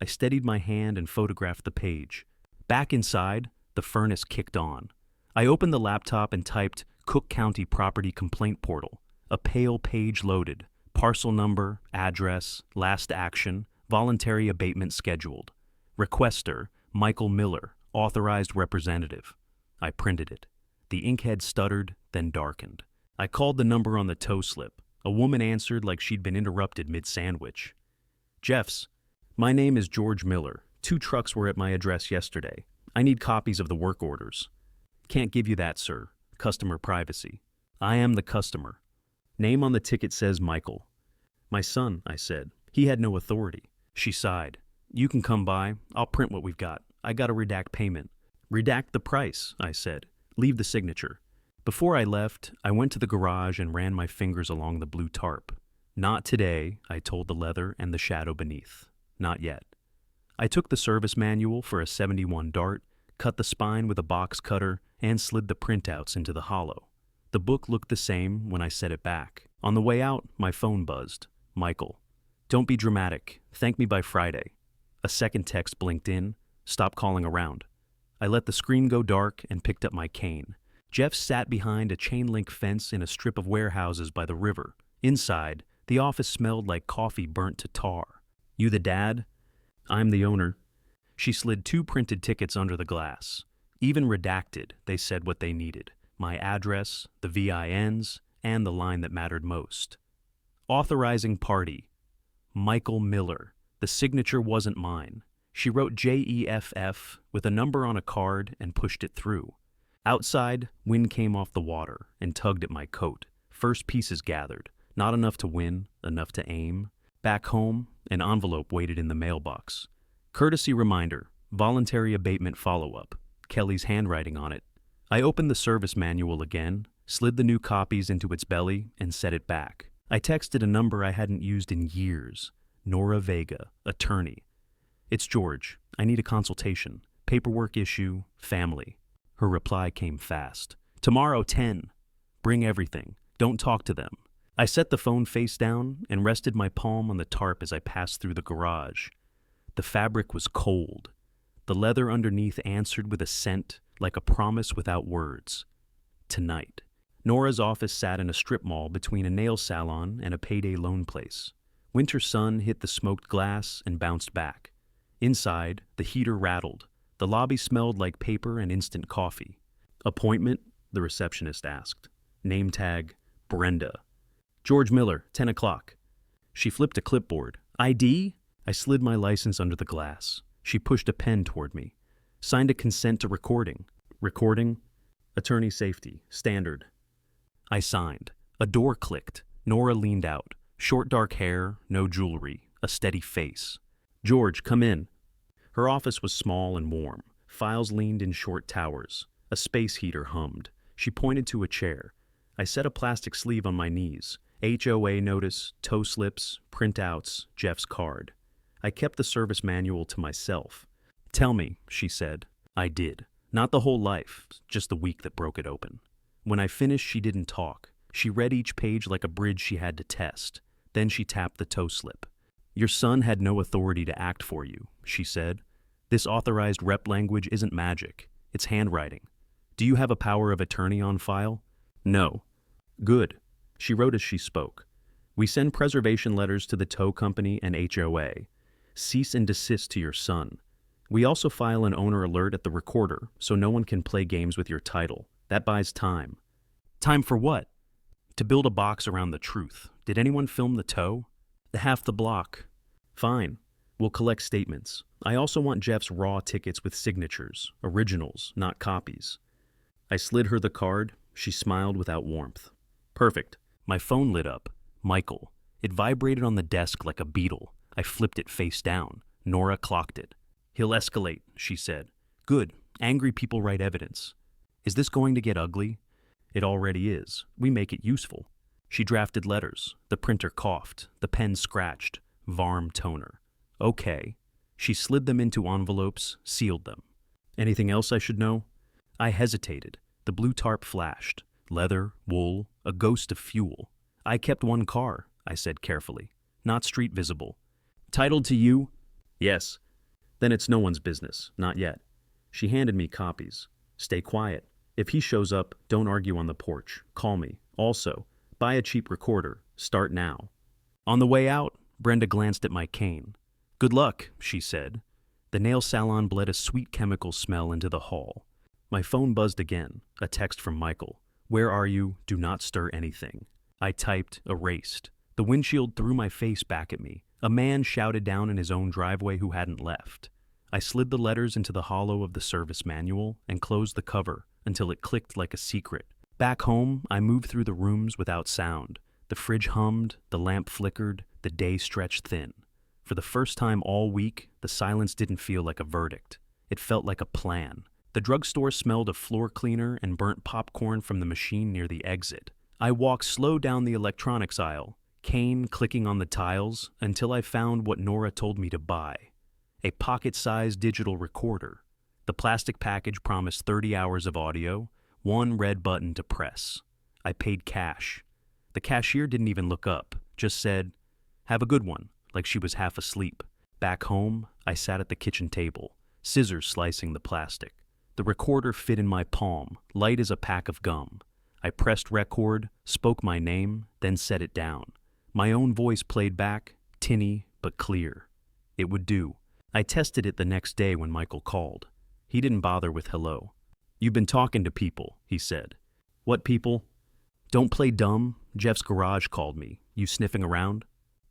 I steadied my hand and photographed the page. Back inside, the furnace kicked on. I opened the laptop and typed Cook County Property Complaint Portal. A pale page loaded. Parcel number, address, last action, voluntary abatement scheduled. Requester, Michael Miller, authorized representative. I printed it. The inkhead stuttered, then darkened. I called the number on the tow slip. A woman answered like she'd been interrupted mid-sandwich. Jeff's. My name is George Miller. 2 trucks were at my address yesterday. I need copies of the work orders. Can't give you that, sir. Customer privacy. I am the customer. Name on the ticket says Michael. My son, I said. He had no authority. She sighed. You can come by. I'll print what we've got. I gotta redact payment. Redact the price, I said. Leave the signature. Before I left, I went to the garage and ran my fingers along the blue tarp. Not today, I told the leather and the shadow beneath. Not yet. I took the service manual for a 71 Dart, cut the spine with a box cutter, and slid the printouts into the hollow. The book looked the same when I set it back. On the way out, my phone buzzed. Michael. Don't be dramatic. Thank me by Friday. A second text blinked in. Stop calling around. I let the screen go dark and picked up my cane. Jeff sat behind a chain-link fence in a strip of warehouses by the river. Inside, the office smelled like coffee burnt to tar. You the dad? I'm the owner. She slid 2 printed tickets under the glass. Even redacted, they said what they needed. My address, the VINs, and the line that mattered most. Authorizing party. Michael Miller. The signature wasn't mine. She wrote JEFF with a number on a card and pushed it through. Outside, wind came off the water and tugged at my coat. First pieces gathered. Not enough to win, enough to aim. Back home, an envelope waited in the mailbox. Courtesy reminder, voluntary abatement follow-up. Kelly's handwriting on it. I opened the service manual again, slid the new copies into its belly, and set it back. I texted a number I hadn't used in years. Nora Vega, attorney. It's George. I need a consultation. Paperwork issue, family. Her reply came fast. Tomorrow, 10. Bring everything. Don't talk to them. I set the phone face down and rested my palm on the tarp as I passed through the garage. The fabric was cold. The leather underneath answered with a scent like a promise without words. Tonight. Nora's office sat in a strip mall between a nail salon and a payday loan place. Winter sun hit the smoked glass and bounced back. Inside, the heater rattled. The lobby smelled like paper and instant coffee. Appointment? The receptionist asked. Name tag, Brenda. George Miller, 10 o'clock. She flipped a clipboard. ID? I slid my license under the glass. She pushed a pen toward me. Signed a consent to recording. Recording? Attorney safety. Standard. I signed. A door clicked. Nora leaned out. Short dark hair, no jewelry, a steady face. George, come in. Her office was small and warm. Files leaned in short towers. A space heater hummed. She pointed to a chair. I set a plastic sleeve on my knees. HOA notice, toe slips, printouts, Jeff's card. I kept the service manual to myself. Tell me, she said. I did. Not the whole life, just the week that broke it open. When I finished, she didn't talk. She read each page like a bridge she had to test. Then she tapped the toe slip. Your son had no authority to act for you, she said. This authorized rep language isn't magic. It's handwriting. Do you have a power of attorney on file? No. Good. She wrote as she spoke. We send preservation letters to the tow company and HOA. Cease and desist to your son. We also file an owner alert at the recorder so no one can play games with your title. That buys time. Time for what? To build a box around the truth. Did anyone film the tow? Half the block. Fine. We'll collect statements. I also want Jeff's raw tickets with signatures. Originals, not copies. I slid her the card. She smiled without warmth. Perfect. My phone lit up. Michael. It vibrated on the desk like a beetle. I flipped it face down. Nora clocked it. He'll escalate, she said. Good. Angry people write evidence. Is this going to get ugly? It already is. We make it useful. She drafted letters. The printer coughed. The pen scratched. Varm toner. Okay. She slid them into envelopes, sealed them. Anything else I should know? I hesitated. The blue tarp flashed. Leather, wool, a ghost of fuel. I kept one car, I said carefully. Not street visible. Titled to you? Yes. Then it's no one's business. Not yet. She handed me copies. Stay quiet. If he shows up, don't argue on the porch. Call me. Also, buy a cheap recorder. Start now. On the way out, Brenda glanced at my cane. Good luck, she said. The nail salon bled a sweet chemical smell into the hall. My phone buzzed again, a text from Michael. Where are you? Do not stir anything. I typed, erased. The windshield threw my face back at me. A man shouted down in his own driveway who hadn't left. I slid the letters into the hollow of the service manual and closed the cover until it clicked like a secret. Back home, I moved through the rooms without sound. The fridge hummed, the lamp flickered, the day stretched thin. For the first time all week, the silence didn't feel like a verdict. It felt like a plan. The drugstore smelled of floor cleaner and burnt popcorn from the machine near the exit. I walked slow down the electronics aisle, cane clicking on the tiles, until I found what Nora told me to buy. A pocket-sized digital recorder. The plastic package promised 30 hours of audio, one red button to press. I paid cash. The cashier didn't even look up, just said, "Have a good one," like she was half asleep. Back home, I sat at the kitchen table, scissors slicing the plastic. The recorder fit in my palm, light as a pack of gum. I pressed record, spoke my name, then set it down. My own voice played back, tinny but clear. It would do. I tested it the next day when Michael called. He didn't bother with hello. You've been talking to people, he said. What people? Don't play dumb. Jeff's garage called me. You sniffing around?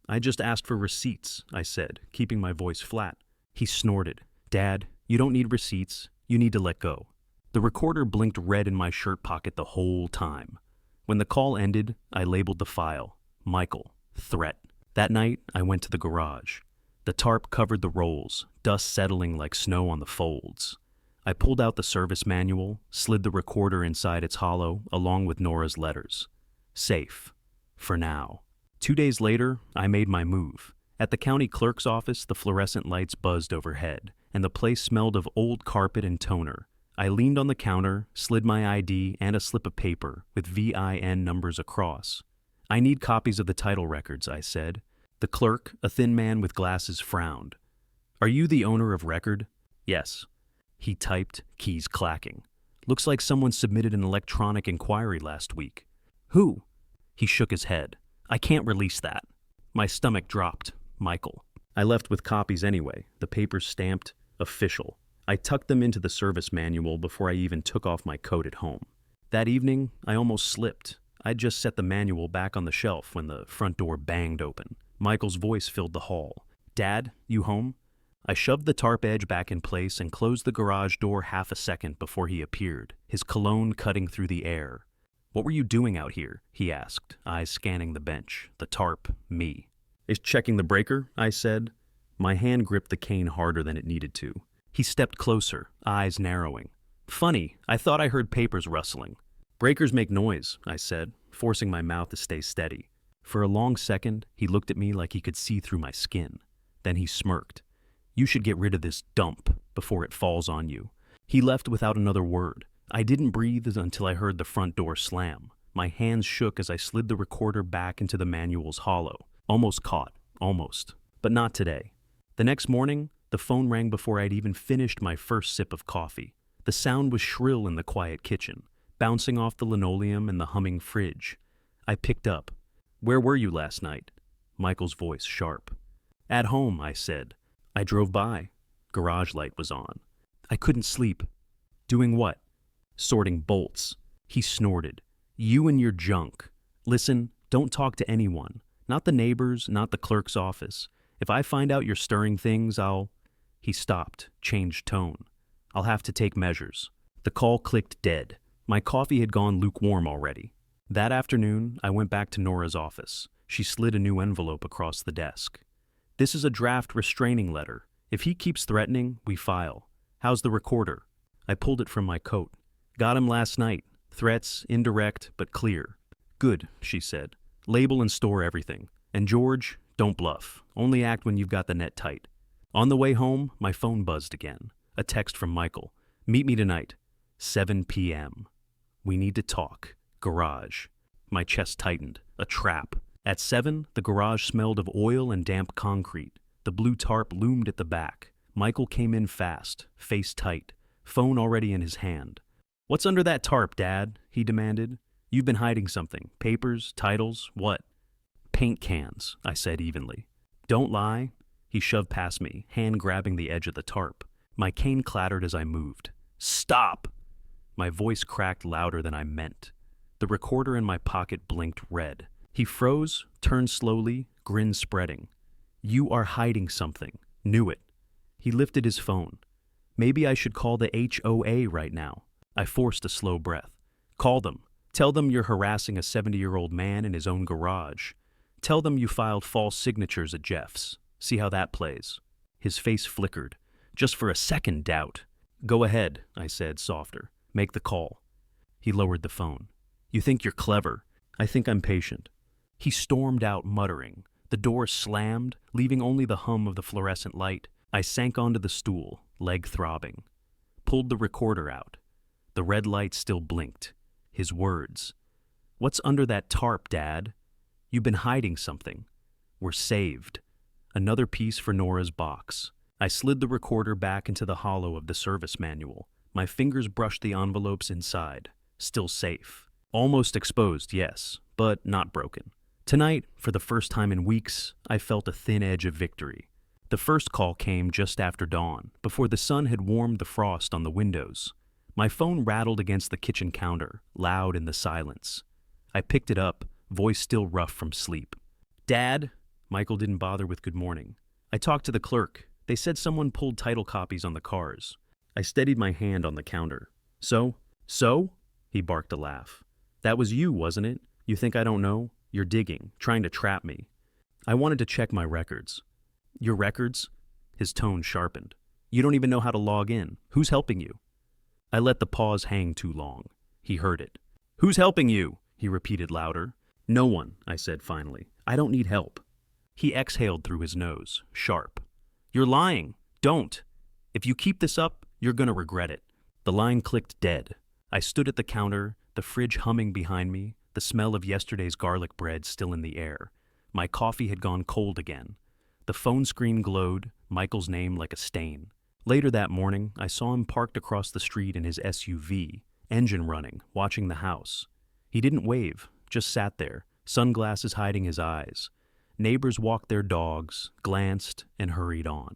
I just asked for receipts, I said, keeping my voice flat. He snorted. Dad, you don't need receipts. You need to let go. The recorder blinked red in my shirt pocket the whole time. When the call ended, I labeled the file. Michael, threat. That night, I went to the garage. The tarp covered the rolls, dust settling like snow on the folds. I pulled out the service manual, slid the recorder inside its hollow, along with Nora's letters. Safe. For now. 2 days later, I made my move. At the county clerk's office, the fluorescent lights buzzed overhead, and the place smelled of old carpet and toner. I leaned on the counter, slid my ID and a slip of paper with VIN numbers across. I need copies of the title records, I said. The clerk, a thin man with glasses, frowned. Are you the owner of record? Yes. He typed, keys clacking. Looks like someone submitted an electronic inquiry last week. Who? He shook his head. I can't release that. My stomach dropped. Michael. I left with copies anyway, the papers stamped, official. I tucked them into the service manual before I even took off my coat at home. That evening, I almost slipped. I'd just set the manual back on the shelf when the front door banged open. Michael's voice filled the hall. Dad, you home? I shoved the tarp edge back in place and closed the garage door half a second before he appeared, his cologne cutting through the air. What were you doing out here? He asked, eyes scanning the bench, the tarp, me. Is checking the breaker? I said. My hand gripped the cane harder than it needed to. He stepped closer, eyes narrowing. Funny, I thought I heard papers rustling. Breakers make noise, I said, forcing my mouth to stay steady. For a long second, he looked at me like he could see through my skin. Then he smirked. You should get rid of this dump before it falls on you. He left without another word. I didn't breathe until I heard the front door slam. My hands shook as I slid the recorder back into the manual's hollow. Almost caught. Almost. But not today. The next morning, the phone rang before I'd even finished my first sip of coffee. The sound was shrill in the quiet kitchen, bouncing off the linoleum and the humming fridge. I picked up. "Where were you last night?" Michael's voice sharp. "At home," I said. "I drove by." Garage light was on. "I couldn't sleep." "Doing what?" "Sorting bolts." He snorted. "You and your junk. Listen, don't talk to anyone. Not the neighbors, not the clerk's office. If I find out you're stirring things, I'll—" He stopped, changed tone. "I'll have to take measures." The call clicked dead. My coffee had gone lukewarm already. That afternoon, I went back to Nora's office. She slid a new envelope across the desk. "This is a draft restraining letter. If he keeps threatening, we file. How's the recorder?" I pulled it from my coat. "Got him last night. Threats, indirect, but clear." "Good," she said. "Label and store everything. And George, don't bluff. Only act when you've got the net tight." On the way home, my phone buzzed again. A text from Michael. "Meet me tonight. 7 p.m. We need to talk. Garage." My chest tightened. A trap. At 7, the garage smelled of oil and damp concrete. The blue tarp loomed at the back. Michael came in fast, face tight, phone already in his hand. "What's under that tarp, Dad?" he demanded. "You've been hiding something. Papers, titles, what?" "Paint cans," I said evenly. "Don't lie." He shoved past me, hand grabbing the edge of the tarp. My cane clattered as I moved. "Stop!" My voice cracked louder than I meant. The recorder in my pocket blinked red. He froze, turned slowly, grin spreading. "You are hiding something. Knew it." He lifted his phone. "Maybe I should call the HOA right now." I forced a slow breath. "Call them. Tell them you're harassing a 70-year-old man in his own garage. Tell them you filed false signatures at Jeff's. See how that plays." His face flickered. "Just for a second, doubt." "Go ahead," I said, softer. "Make the call." He lowered the phone. "You think you're clever. I think I'm patient." He stormed out, muttering. The door slammed, leaving only the hum of the fluorescent light. I sank onto the stool, leg throbbing. Pulled the recorder out. The red light still blinked. His words. "What's under that tarp, Dad? You've been hiding something. We're saved." Another piece for Nora's box. I slid the recorder back into the hollow of the service manual. My fingers brushed the envelopes inside. Still safe. Almost exposed, yes, but not broken. Tonight, for the first time in weeks, I felt a thin edge of victory. The first call came just after dawn, before the sun had warmed the frost on the windows. My phone rattled against the kitchen counter, loud in the silence. I picked it up, voice still rough from sleep. "Dad?" Michael didn't bother with good morning. "I talked to the clerk. They said someone pulled title copies on the cars." I steadied my hand on the counter. So? He barked a laugh. "That was you, wasn't it? You think I don't know? You're digging, trying to trap me." I wanted to check my records. "Your records?" His tone sharpened. "You don't even know how to log in. Who's helping you?" I let the pause hang too long. He heard it. "Who's helping you?" he repeated louder. "No one," I said finally. "I don't need help." He exhaled through his nose, sharp. "You're lying. Don't. If you keep this up, you're gonna regret it." The line clicked dead. I stood at the counter, the fridge humming behind me, the smell of yesterday's garlic bread still in the air. My coffee had gone cold again. The phone screen glowed, Michael's name like a stain. Later that morning, I saw him parked across the street in his SUV, engine running, watching the house. He didn't wave, just sat there, sunglasses hiding his eyes. Neighbors walked their dogs, glanced, and hurried on.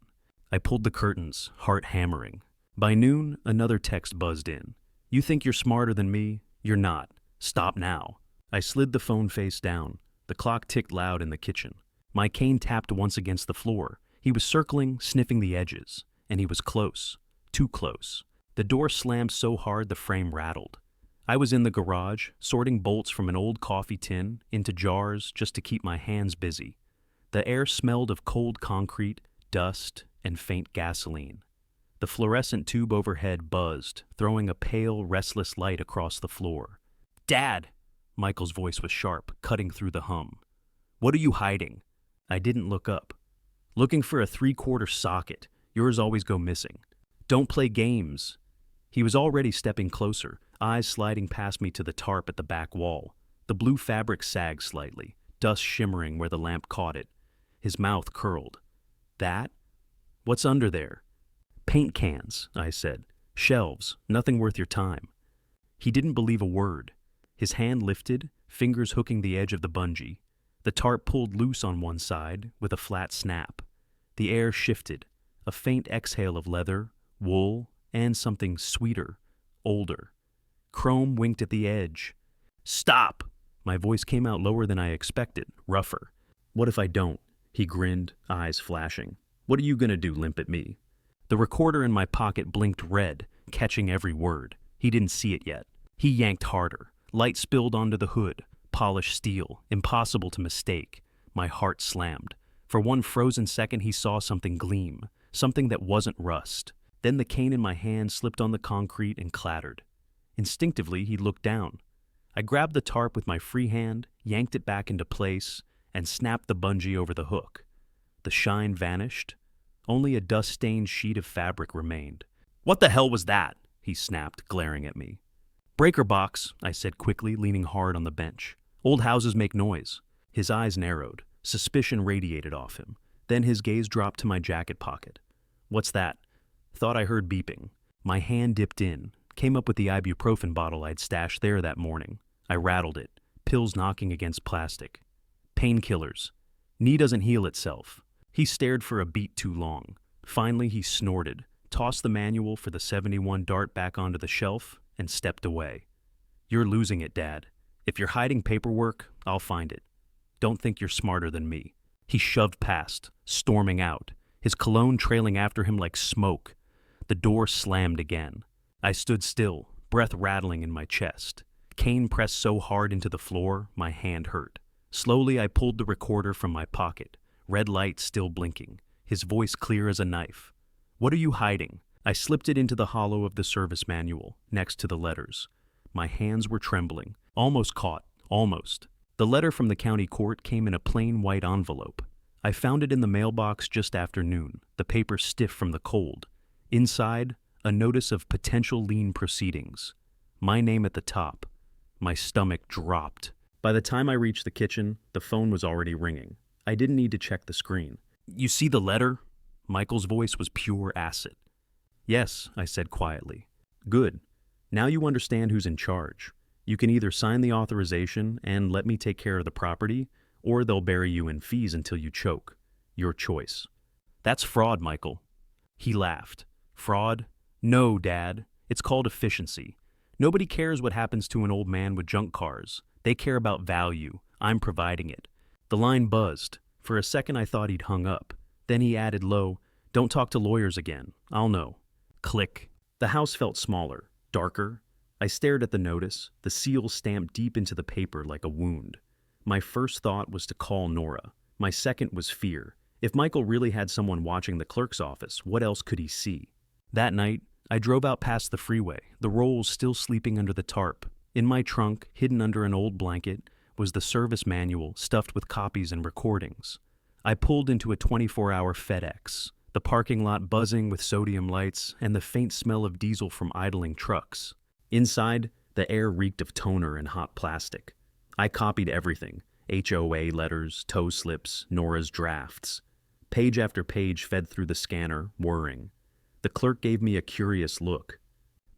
I pulled the curtains, heart hammering. By noon, another text buzzed in. "You think you're smarter than me? You're not. Stop now." I slid the phone face down. The clock ticked loud in the kitchen. My cane tapped once against the floor. He was circling, sniffing the edges. And he was close. Too close. The door slammed so hard the frame rattled. I was in the garage, sorting bolts from an old coffee tin into jars just to keep my hands busy. The air smelled of cold concrete, dust, and faint gasoline. The fluorescent tube overhead buzzed, throwing a pale, restless light across the floor. "Dad!" Michael's voice was sharp, cutting through the hum. "What are you hiding?" I didn't look up. "Looking for a 3/4 socket. Yours always go missing." "Don't play games." He was already stepping closer, eyes sliding past me to the tarp at the back wall. The blue fabric sagged slightly, dust shimmering where the lamp caught it. His mouth curled. That? What's under there? Paint cans, I said. Shelves, nothing worth your time. He didn't believe a word. His hand lifted, fingers hooking the edge of the bungee. The tarp pulled loose on one side, with a flat snap. The air shifted, a faint exhale of leather, wool, and something sweeter, older. Chrome winked at the edge. Stop! My voice came out lower than I expected, rougher. What if I don't? He grinned, eyes flashing. What are you gonna do, limp at me? The recorder in my pocket blinked red, catching every word. He didn't see it yet. He yanked harder. Light spilled onto the hood. Polished steel, impossible to mistake. My heart slammed. For one frozen second he saw something gleam, something that wasn't rust. Then the cane in my hand slipped on the concrete and clattered. Instinctively he looked down. I grabbed the tarp with my free hand, yanked it back into place, and snapped the bungee over the hook. The shine vanished. Only a dust-stained sheet of fabric remained. What the hell was that? He snapped, glaring at me. Breaker box, I said quickly, leaning hard on the bench. Old houses make noise. His eyes narrowed. Suspicion radiated off him. Then his gaze dropped to my jacket pocket. What's that? Thought I heard beeping. My hand dipped in, came up with the ibuprofen bottle I'd stashed there that morning. I rattled it, pills knocking against plastic. Painkillers. Knee doesn't heal itself. He stared for a beat too long. Finally he snorted, tossed the manual for the 71 Dart back onto the shelf, and stepped away. You're losing it, Dad. If you're hiding paperwork, I'll find it. Don't think you're smarter than me. He shoved past, storming out, his cologne trailing after him like smoke. The door slammed again. I stood still, breath rattling in my chest. Cane pressed so hard into the floor, my hand hurt. Slowly I pulled the recorder from my pocket, red light still blinking, his voice clear as a knife. What are you hiding? I slipped it into the hollow of the service manual, next to the letters. My hands were trembling, almost caught, almost. The letter from the county court came in a plain white envelope. I found it in the mailbox just after noon, the paper stiff from the cold. Inside, a notice of potential lien proceedings. My name at the top. My stomach dropped. By the time I reached the kitchen, the phone was already ringing. I didn't need to check the screen. You see the letter? Michael's voice was pure acid. Yes, I said quietly. Good. Now you understand who's in charge. You can either sign the authorization and let me take care of the property, or they'll bury you in fees until you choke. Your choice. That's fraud, Michael. He laughed. Fraud? No, Dad. It's called efficiency. Nobody cares what happens to an old man with junk cars. They care about value. I'm providing it. The line buzzed. For a second I thought he'd hung up. Then he added low, don't talk to lawyers again. I'll know. Click. The house felt smaller, darker. I stared at the notice, the seal stamped deep into the paper like a wound. My first thought was to call Nora. My second was fear. If Michael really had someone watching the clerk's office, what else could he see? That night, I drove out past the freeway, the Rolls still sleeping under the tarp. In my trunk, hidden under an old blanket, was the service manual stuffed with copies and recordings. I pulled into a 24-hour FedEx, the parking lot buzzing with sodium lights and the faint smell of diesel from idling trucks. Inside, the air reeked of toner and hot plastic. I copied everything, HOA letters, tow slips, Nora's drafts. Page after page fed through the scanner, whirring. The clerk gave me a curious look.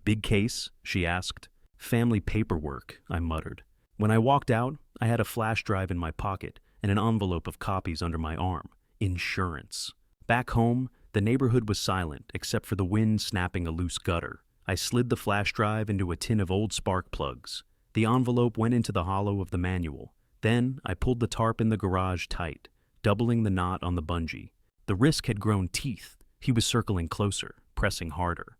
Big case? She asked. Family paperwork, I muttered. When I walked out, I had a flash drive in my pocket and an envelope of copies under my arm. Insurance. Back home, the neighborhood was silent except for the wind snapping a loose gutter. I slid the flash drive into a tin of old spark plugs. The envelope went into the hollow of the manual. Then I pulled the tarp in the garage tight, doubling the knot on the bungee. The risk had grown teeth. He was circling closer, pressing harder.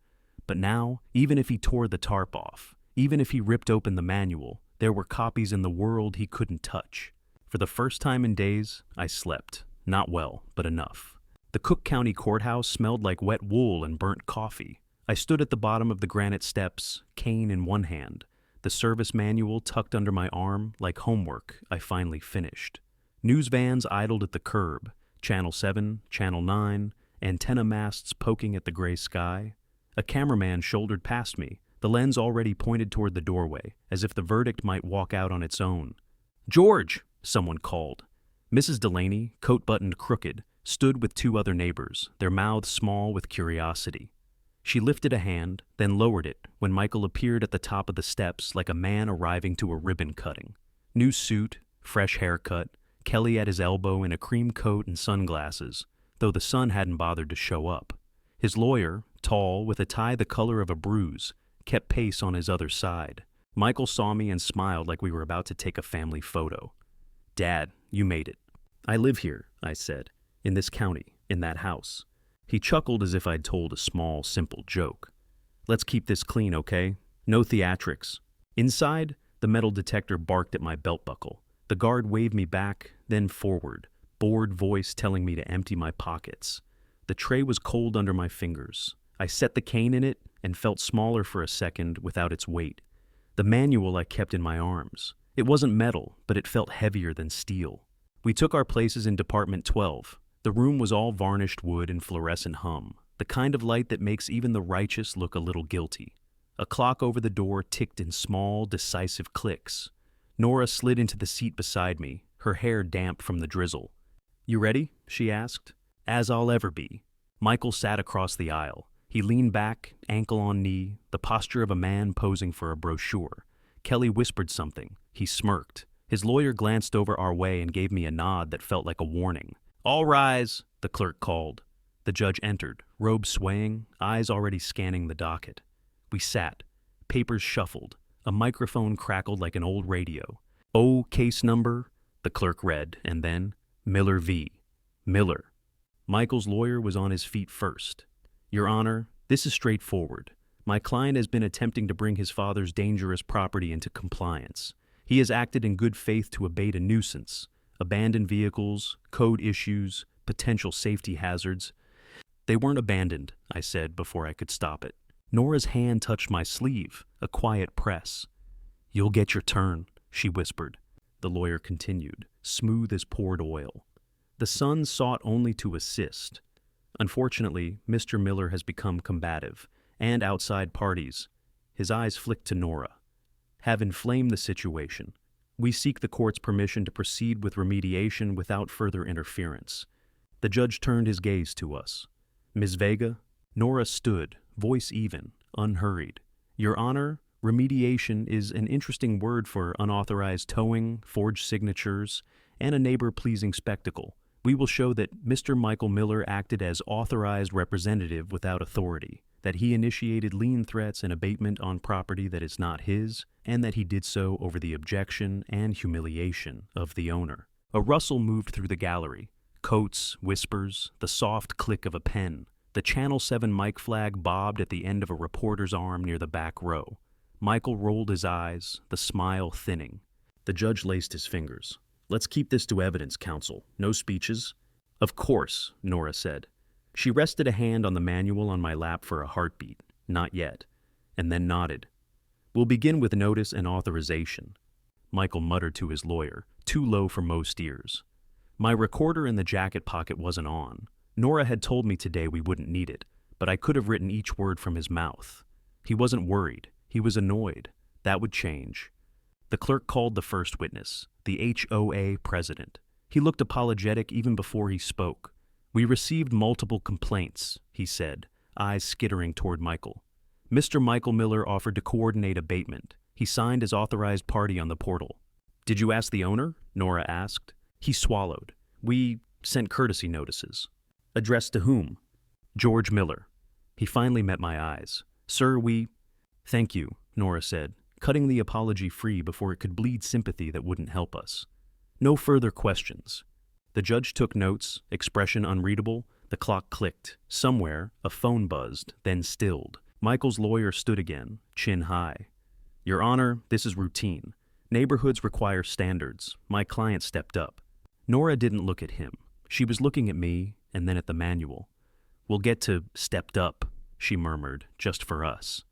But now, even if he tore the tarp off, even if he ripped open the manual, there were copies in the world he couldn't touch. For the first time in days, I slept. Not well, but enough. The Cook County Courthouse smelled like wet wool and burnt coffee. I stood at the bottom of the granite steps, cane in one hand, the service manual tucked under my arm like homework I finally finished. News vans idled at the curb, Channel 7, Channel 9, antenna masts poking at the gray sky. A cameraman shouldered past me, the lens already pointed toward the doorway, as if the verdict might walk out on its own. "George!" someone called. Mrs. Delaney, coat buttoned crooked, stood with two other neighbors, their mouths small with curiosity. She lifted a hand, then lowered it when Michael appeared at the top of the steps like a man arriving to a ribbon cutting. New suit, fresh haircut, Kelly at his elbow in a cream coat and sunglasses, though the sun hadn't bothered to show up. His lawyer, tall, with a tie the color of a bruise, kept pace on his other side. Michael saw me and smiled like we were about to take a family photo. "Dad, you made it." "I live here," I said, "in this county, in that house." He chuckled as if I'd told a small, simple joke. "Let's keep this clean, okay? No theatrics." Inside, the metal detector barked at my belt buckle. The guard waved me back, then forward, bored voice telling me to empty my pockets. The tray was cold under my fingers. I set the cane in it and felt smaller for a second without its weight. The manual I kept in my arms. It wasn't metal, but it felt heavier than steel. We took our places in Department 12. The room was all varnished wood and fluorescent hum, the kind of light that makes even the righteous look a little guilty. A clock over the door ticked in small, decisive clicks. Nora slid into the seat beside me, her hair damp from the drizzle. "You ready?" she asked. "As I'll ever be." Michael sat across the aisle. He leaned back, ankle on knee, the posture of a man posing for a brochure. Kelly whispered something. He smirked. His lawyer glanced over our way and gave me a nod that felt like a warning. "All rise," the clerk called. The judge entered, robe swaying, eyes already scanning the docket. We sat. Papers shuffled. A microphone crackled like an old radio. "Oh, case number," the clerk read, and then, "Miller v. Miller." Michael's lawyer was on his feet first. "Your Honor, this is straightforward. My client has been attempting to bring his father's dangerous property into compliance. He has acted in good faith to abate a nuisance, abandoned vehicles, code issues, potential safety hazards." "They weren't abandoned," I said before I could stop it. Nora's hand touched my sleeve, a quiet press. "You'll get your turn," she whispered. The lawyer continued, smooth as poured oil. "The son sought only to assist. Unfortunately, Mr. Miller has become combative, and outside parties," his eyes flicked to Nora, "have inflamed the situation. We seek the court's permission to proceed with remediation without further interference." The judge turned his gaze to us. "Ms. Vega?" Nora stood, voice even, unhurried. "Your Honor, remediation is an interesting word for unauthorized towing, forged signatures, and a neighbor-pleasing spectacle. We will show that Mr. Michael Miller acted as authorized representative without authority, that he initiated lien threats and abatement on property that is not his, and that he did so over the objection and humiliation of the owner." A rustle moved through the gallery. Coats, whispers, the soft click of a pen. The Channel 7 mic flag bobbed at the end of a reporter's arm near the back row. Michael rolled his eyes, the smile thinning. The judge laced his fingers. "Let's keep this to evidence, counsel. No speeches." "Of course," Nora said. She rested a hand on the manual on my lap for a heartbeat. "Not yet," and then nodded. "We'll begin with notice and authorization." Michael muttered to his lawyer, too low for most ears. My recorder in the jacket pocket wasn't on. Nora had told me today we wouldn't need it, but I could have written each word from his mouth. He wasn't worried. He was annoyed. That would change. The clerk called the first witness, the HOA president. He looked apologetic even before he spoke. "We received multiple complaints," he said, eyes skittering toward Michael. "Mr. Michael Miller offered to coordinate abatement. He signed as authorized party on the portal." "Did you ask the owner?" Nora asked. He swallowed. "We sent courtesy notices." "Addressed to whom?" "George Miller." He finally met my eyes. "Sir, we—" "Thank you," Nora said, cutting the apology free before it could bleed sympathy that wouldn't help us. "No further questions." The judge took notes, expression unreadable. The clock clicked. Somewhere, a phone buzzed, then stilled. Michael's lawyer stood again, chin high. "Your Honor, this is routine. Neighborhoods require standards. My client stepped up." Nora didn't look at him. She was looking at me, and then at the manual. "We'll get to stepped up," she murmured, just for us.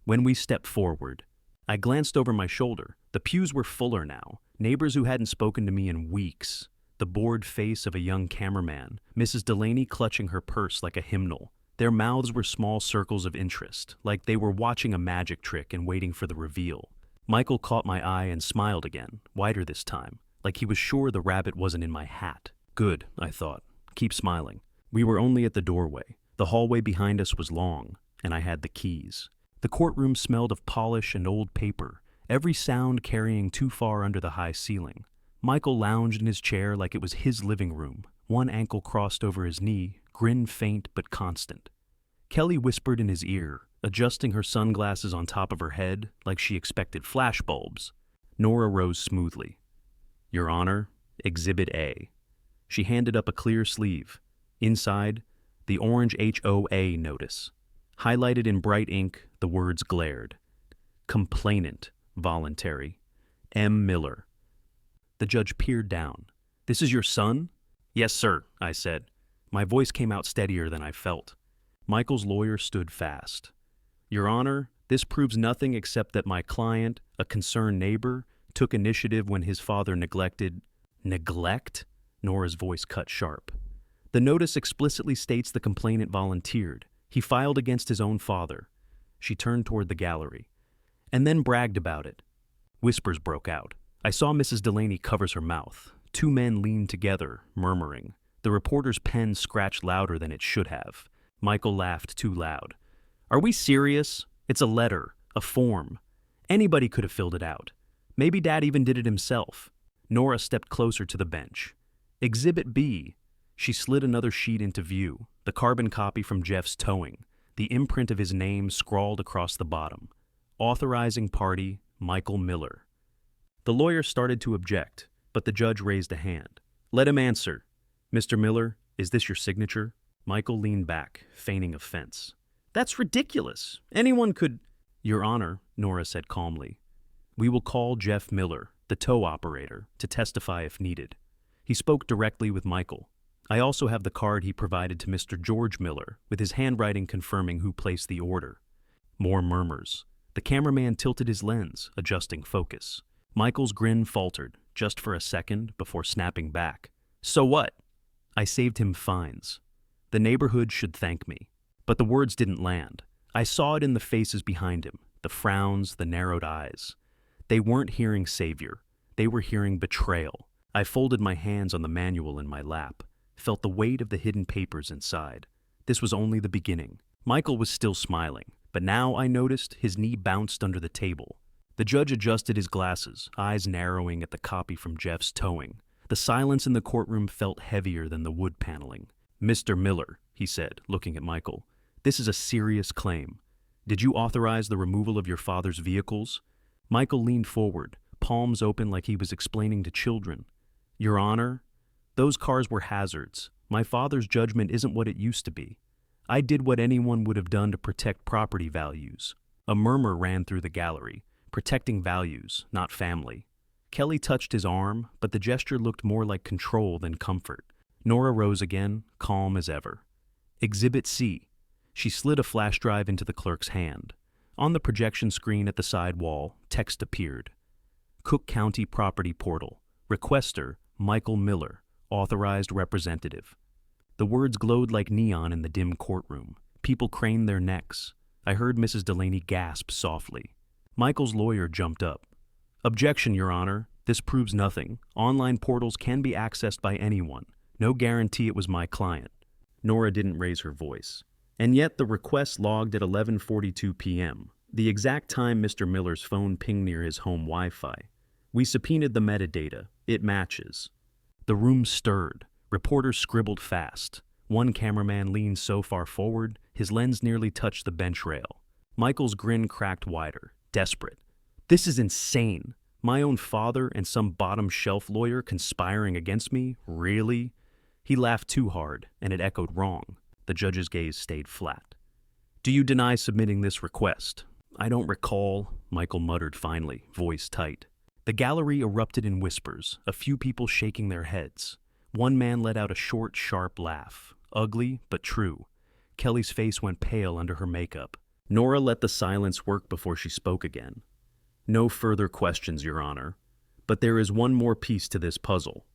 When we stepped forward, I glanced over my shoulder. The pews were fuller now, neighbors who hadn't spoken to me in weeks. The bored face of a young cameraman, Mrs. Delaney clutching her purse like a hymnal. Their mouths were small circles of interest, like they were watching a magic trick and waiting for the reveal. Michael caught my eye and smiled again, wider this time, like he was sure the rabbit wasn't in my hat. Good, I thought. Keep smiling. We were only at the doorway. The hallway behind us was long, and I had the keys. The courtroom smelled of polish and old paper, every sound carrying too far under the high ceiling. Michael lounged in his chair like it was his living room, one ankle crossed over his knee, grin faint but constant. Kelly whispered in his ear, adjusting her sunglasses on top of her head like she expected flashbulbs. Nora rose smoothly. Your Honor, Exhibit A. She handed up a clear sleeve. Inside, the orange HOA notice. Highlighted in bright ink, the words glared. Complainant, voluntary. M. Miller. The judge peered down. This is your son? Yes, sir, I said. My voice came out steadier than I felt. Michael's lawyer stood fast. Your Honor, this proves nothing except that my client, a concerned neighbor, took initiative when his father neglected... Neglect? Nora's voice cut sharp. The notice explicitly states the complainant volunteered. He filed against his own father. She turned toward the gallery. And then bragged about it. Whispers broke out. I saw Mrs. Delaney covers her mouth. Two men leaned together, murmuring. The reporter's pen scratched louder than it should have. Michael laughed too loud. Are we serious? It's a letter, a form. Anybody could have filled it out. Maybe Dad even did it himself. Nora stepped closer to the bench. Exhibit B. She slid another sheet into view, the carbon copy from Jeff's towing, the imprint of his name scrawled across the bottom. Authorizing party, Michael Miller. The lawyer started to object, but the judge raised a hand. Let him answer. Mr. Miller, is this your signature? Michael leaned back, feigning offense. That's ridiculous. Anyone could... Your Honor, Nora said calmly. We will call Jeff Miller, the tow operator, to testify if needed. He spoke directly with Michael. I also have the card he provided to Mr. George Miller, with his handwriting confirming who placed the order. More murmurs. The cameraman tilted his lens, adjusting focus. Michael's grin faltered, just for a second, before snapping back. So what? I saved him fines. The neighborhood should thank me. But the words didn't land. I saw it in the faces behind him, the frowns, the narrowed eyes. They weren't hearing savior. They were hearing betrayal. I folded my hands on the manual in my lap, felt the weight of the hidden papers inside. This was only the beginning. Michael was still smiling, but now I noticed his knee bounced under the table. The judge adjusted his glasses, eyes narrowing at the copy from Jeff's towing. The silence in the courtroom felt heavier than the wood paneling. Mr. Miller, he said, looking at Michael, this is a serious claim. Did you authorize the removal of your father's vehicles? Michael leaned forward, palms open like he was explaining to children. Your Honor, those cars were hazards. My father's judgment isn't what it used to be. I did what anyone would have done to protect property values. A murmur ran through the gallery, protecting values, not family. Kelly touched his arm, but the gesture looked more like control than comfort. Nora rose again, calm as ever. Exhibit C. She slid a flash drive into the clerk's hand. On the projection screen at the side wall, text appeared. Cook County Property Portal. Requester, Michael Miller. Authorized representative. The words glowed like neon in the dim courtroom. People craned their necks. I heard Mrs. Delaney gasp softly. Michael's lawyer jumped up. Objection, Your Honor. This proves nothing. Online portals can be accessed by anyone. No guarantee it was my client. Nora didn't raise her voice. And yet the request logged at 11:42 p.m., the exact time Mr. Miller's phone pinged near his home Wi-Fi. We subpoenaed the metadata. It matches. The room stirred. Reporters scribbled fast. One cameraman leaned so far forward, his lens nearly touched the bench rail. Michael's grin cracked wider, desperate. This is insane. My own father and some bottom-shelf lawyer conspiring against me? Really? He laughed too hard, and it echoed wrong. The judge's gaze stayed flat. Do you deny submitting this request? I don't recall, Michael muttered finally, voice tight. The gallery erupted in whispers, a few people shaking their heads. One man let out a short, sharp laugh. Ugly, but true. Kelly's face went pale under her makeup. Nora let the silence work before she spoke again. No further questions, Your Honor. But there is one more piece to this puzzle.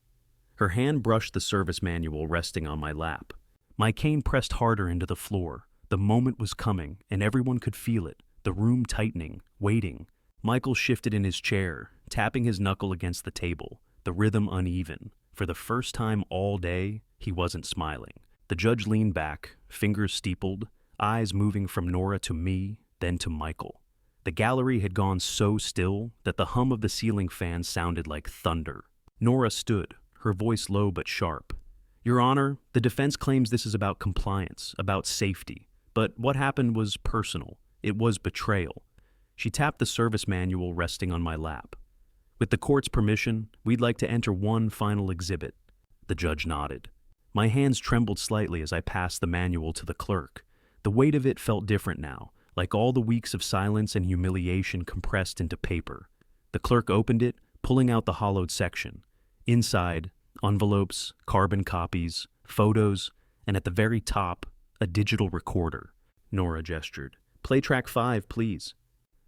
Her hand brushed the service manual resting on my lap. My cane pressed harder into the floor. The moment was coming, and everyone could feel it, the room tightening, waiting. Michael shifted in his chair, tapping his knuckle against the table, the rhythm uneven. For the first time all day, he wasn't smiling. The judge leaned back, fingers steepled, eyes moving from Nora to me, then to Michael. The gallery had gone so still that the hum of the ceiling fan sounded like thunder. Nora stood, her voice low but sharp. "Your Honor, the defense claims this is about compliance, about safety. But what happened was personal. It was betrayal." She tapped the service manual resting on my lap. "With the court's permission, we'd like to enter one final exhibit." The judge nodded. My hands trembled slightly as I passed the manual to the clerk. The weight of it felt different now, like all the weeks of silence and humiliation compressed into paper. The clerk opened it, pulling out the hollowed section. Inside, envelopes, carbon copies, photos, and at the very top, a digital recorder. Nora gestured. "Play track 5, please."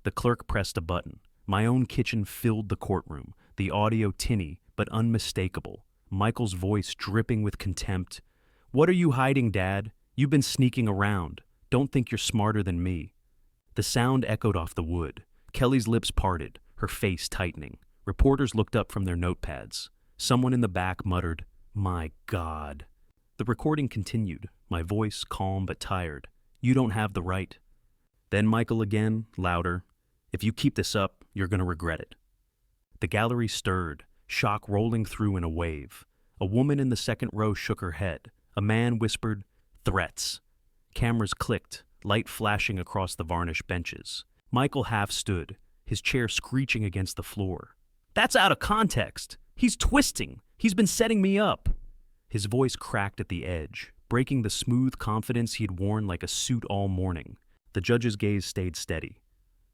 The clerk pressed a button. My own kitchen filled the courtroom, the audio tinny but unmistakable. Michael's voice dripping with contempt. "What are you hiding, Dad? You've been sneaking around. Don't think you're smarter than me." The sound echoed off the wood. Kelly's lips parted, her face tightening. Reporters looked up from their notepads. Someone in the back muttered, "My God." The recording continued, my voice calm but tired. "You don't have the right." Then Michael again, louder. "If you keep this up, you're going to regret it." The gallery stirred, shock rolling through in a wave. A woman in the second row shook her head. A man whispered, "Threats." Cameras clicked, light flashing across the varnished benches. Michael half stood, his chair screeching against the floor. "That's out of context. He's twisting. He's been setting me up." His voice cracked at the edge, breaking the smooth confidence he'd worn like a suit all morning. The judge's gaze stayed steady.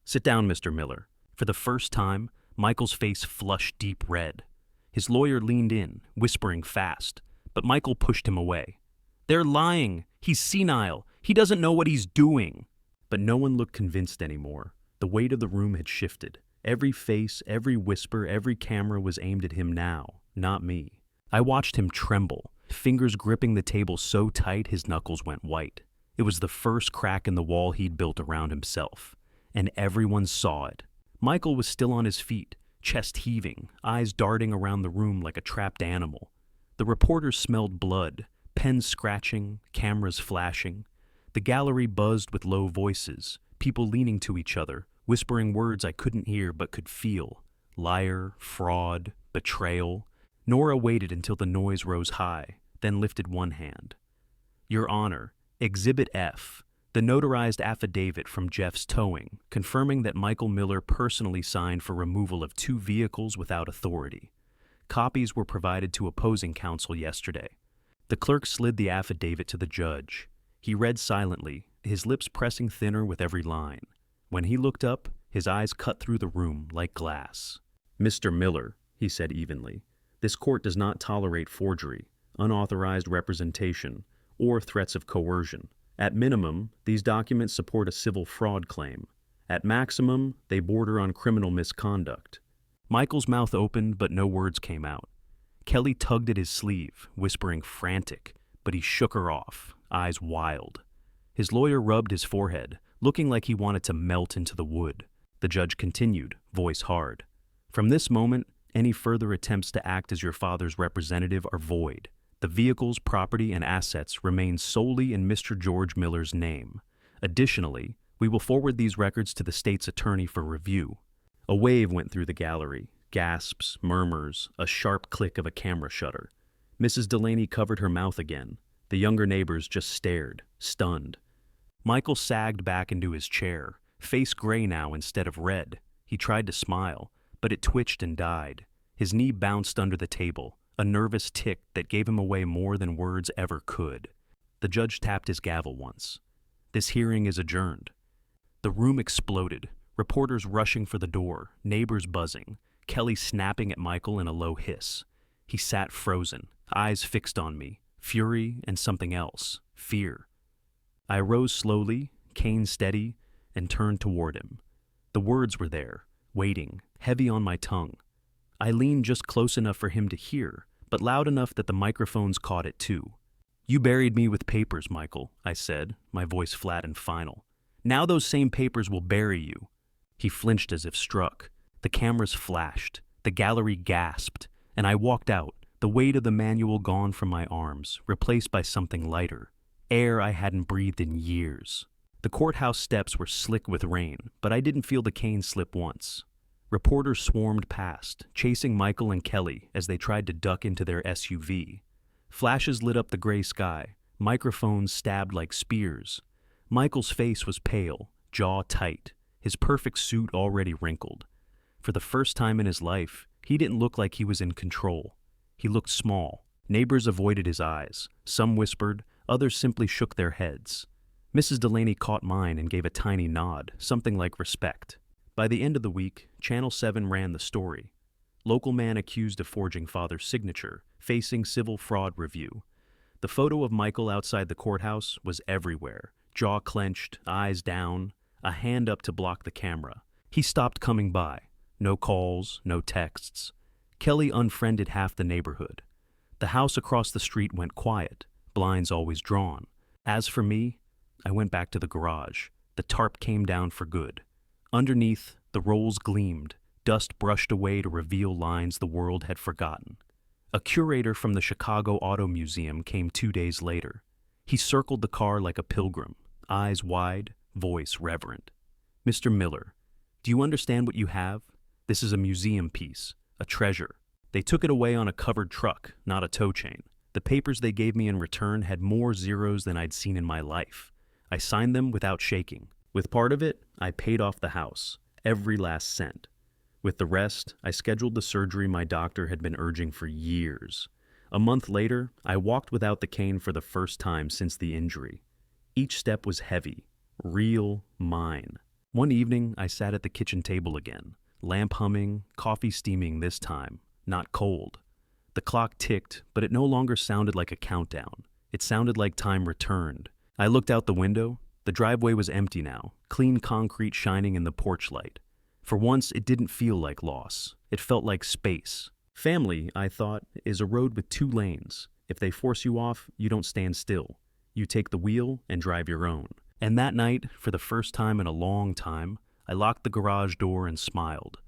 "Sit down, Mr. Miller." For the first time, Michael's face flushed deep red. His lawyer leaned in, whispering fast, but Michael pushed him away. "They're lying. He's senile. He doesn't know what he's doing." But no one looked convinced anymore. The weight of the room had shifted. Every face, every whisper, every camera was aimed at him now, not me. I watched him tremble, fingers gripping the table so tight his knuckles went white. It was the first crack in the wall he'd built around himself, and everyone saw it. Michael was still on his feet, chest heaving, eyes darting around the room like a trapped animal. The reporters smelled blood, pens scratching, cameras flashing. The gallery buzzed with low voices, people leaning to each other, whispering words I couldn't hear but could feel. Liar, fraud, betrayal. Nora waited until the noise rose high, then lifted one hand. "Your Honor, Exhibit F, the notarized affidavit from Jeff's Towing, confirming that Michael Miller personally signed for removal of 2 vehicles without authority. Copies were provided to opposing counsel yesterday." The clerk slid the affidavit to the judge. He read silently, his lips pressing thinner with every line. When he looked up, his eyes cut through the room like glass. "Mr. Miller," he said evenly, "this court does not tolerate forgery, unauthorized representation, or threats of coercion. At minimum, these documents support a civil fraud claim. At maximum, they border on criminal misconduct." Michael's mouth opened, but no words came out. Kelly tugged at his sleeve, whispering frantic, but he shook her off, eyes wild. His lawyer rubbed his forehead, looking like he wanted to melt into the wood. The judge continued, voice hard. "From this moment, any further attempts to act as your father's representative are void. The vehicles, property, and assets remain solely in Mr. George Miller's name. Additionally, we will forward these records to the state's attorney for review." A wave went through the gallery, gasps, murmurs, a sharp click of a camera shutter. Mrs. Delaney covered her mouth again. The younger neighbors just stared, stunned. Michael sagged back into his chair, face gray now instead of red. He tried to smile, but it twitched and died. His knee bounced under the table, a nervous tick that gave him away more than words ever could. The judge tapped his gavel once. "This hearing is adjourned." The room exploded, reporters rushing for the door, neighbors buzzing, Kelly snapping at Michael in a low hiss. He sat frozen, eyes fixed on me, fury and something else, fear. I rose slowly, cane steady, and turned toward him. The words were there, waiting, heavy on my tongue. I leaned just close enough for him to hear, but loud enough that the microphones caught it too. "You buried me with papers, Michael," I said, my voice flat and final. "Now those same papers will bury you." He flinched as if struck. The cameras flashed, the gallery gasped, and I walked out, the weight of the manual gone from my arms, replaced by something lighter, air I hadn't breathed in years. The courthouse steps were slick with rain, but I didn't feel the cane slip once. Reporters swarmed past, chasing Michael and Kelly as they tried to duck into their SUV. Flashes lit up the gray sky, microphones stabbed like spears. Michael's face was pale, jaw tight, his perfect suit already wrinkled. For the first time in his life, he didn't look like he was in control. He looked small. Neighbors avoided his eyes. Some whispered, others simply shook their heads. Mrs. Delaney caught mine and gave a tiny nod, something like respect. By the end of the week, Channel 7 ran the story. Local man accused of forging father's signature, facing civil fraud review. The photo of Michael outside the courthouse was everywhere, jaw clenched, eyes down, a hand up to block the camera. He stopped coming by. No calls, no texts. Kelly unfriended half the neighborhood. The house across the street went quiet, blinds always drawn. As for me, I went back to the garage. The tarp came down for good. Underneath, the rolls gleamed, dust brushed away to reveal lines the world had forgotten. A curator from the Chicago Auto Museum came 2 days later. He circled the car like a pilgrim, eyes wide, voice reverent. "Mr. Miller, do you understand what you have? This is a museum piece, a treasure. They took it away on a covered truck, not a tow chain. The papers they gave me in return had more zeros than I'd seen in my life. I signed them without shaking. With part of it, I paid off the house, every last cent. With the rest, I scheduled the surgery my doctor had been urging for years. A month later, I walked without the cane for the first time since the injury. Each step was heavy, real, mine. One evening, I sat at the kitchen table again, lamp humming, coffee steaming this time, not cold. The clock ticked, but it no longer sounded like a countdown. It sounded like time returned. I looked out the window. The driveway was empty now, clean concrete shining in the porch light. For once, it didn't feel like loss. It felt like space. Family, I thought, is a road with 2 lanes. If they force you off, you don't stand still. You take the wheel and drive your own. And that night, for the first time in a long time, I locked the garage door and smiled.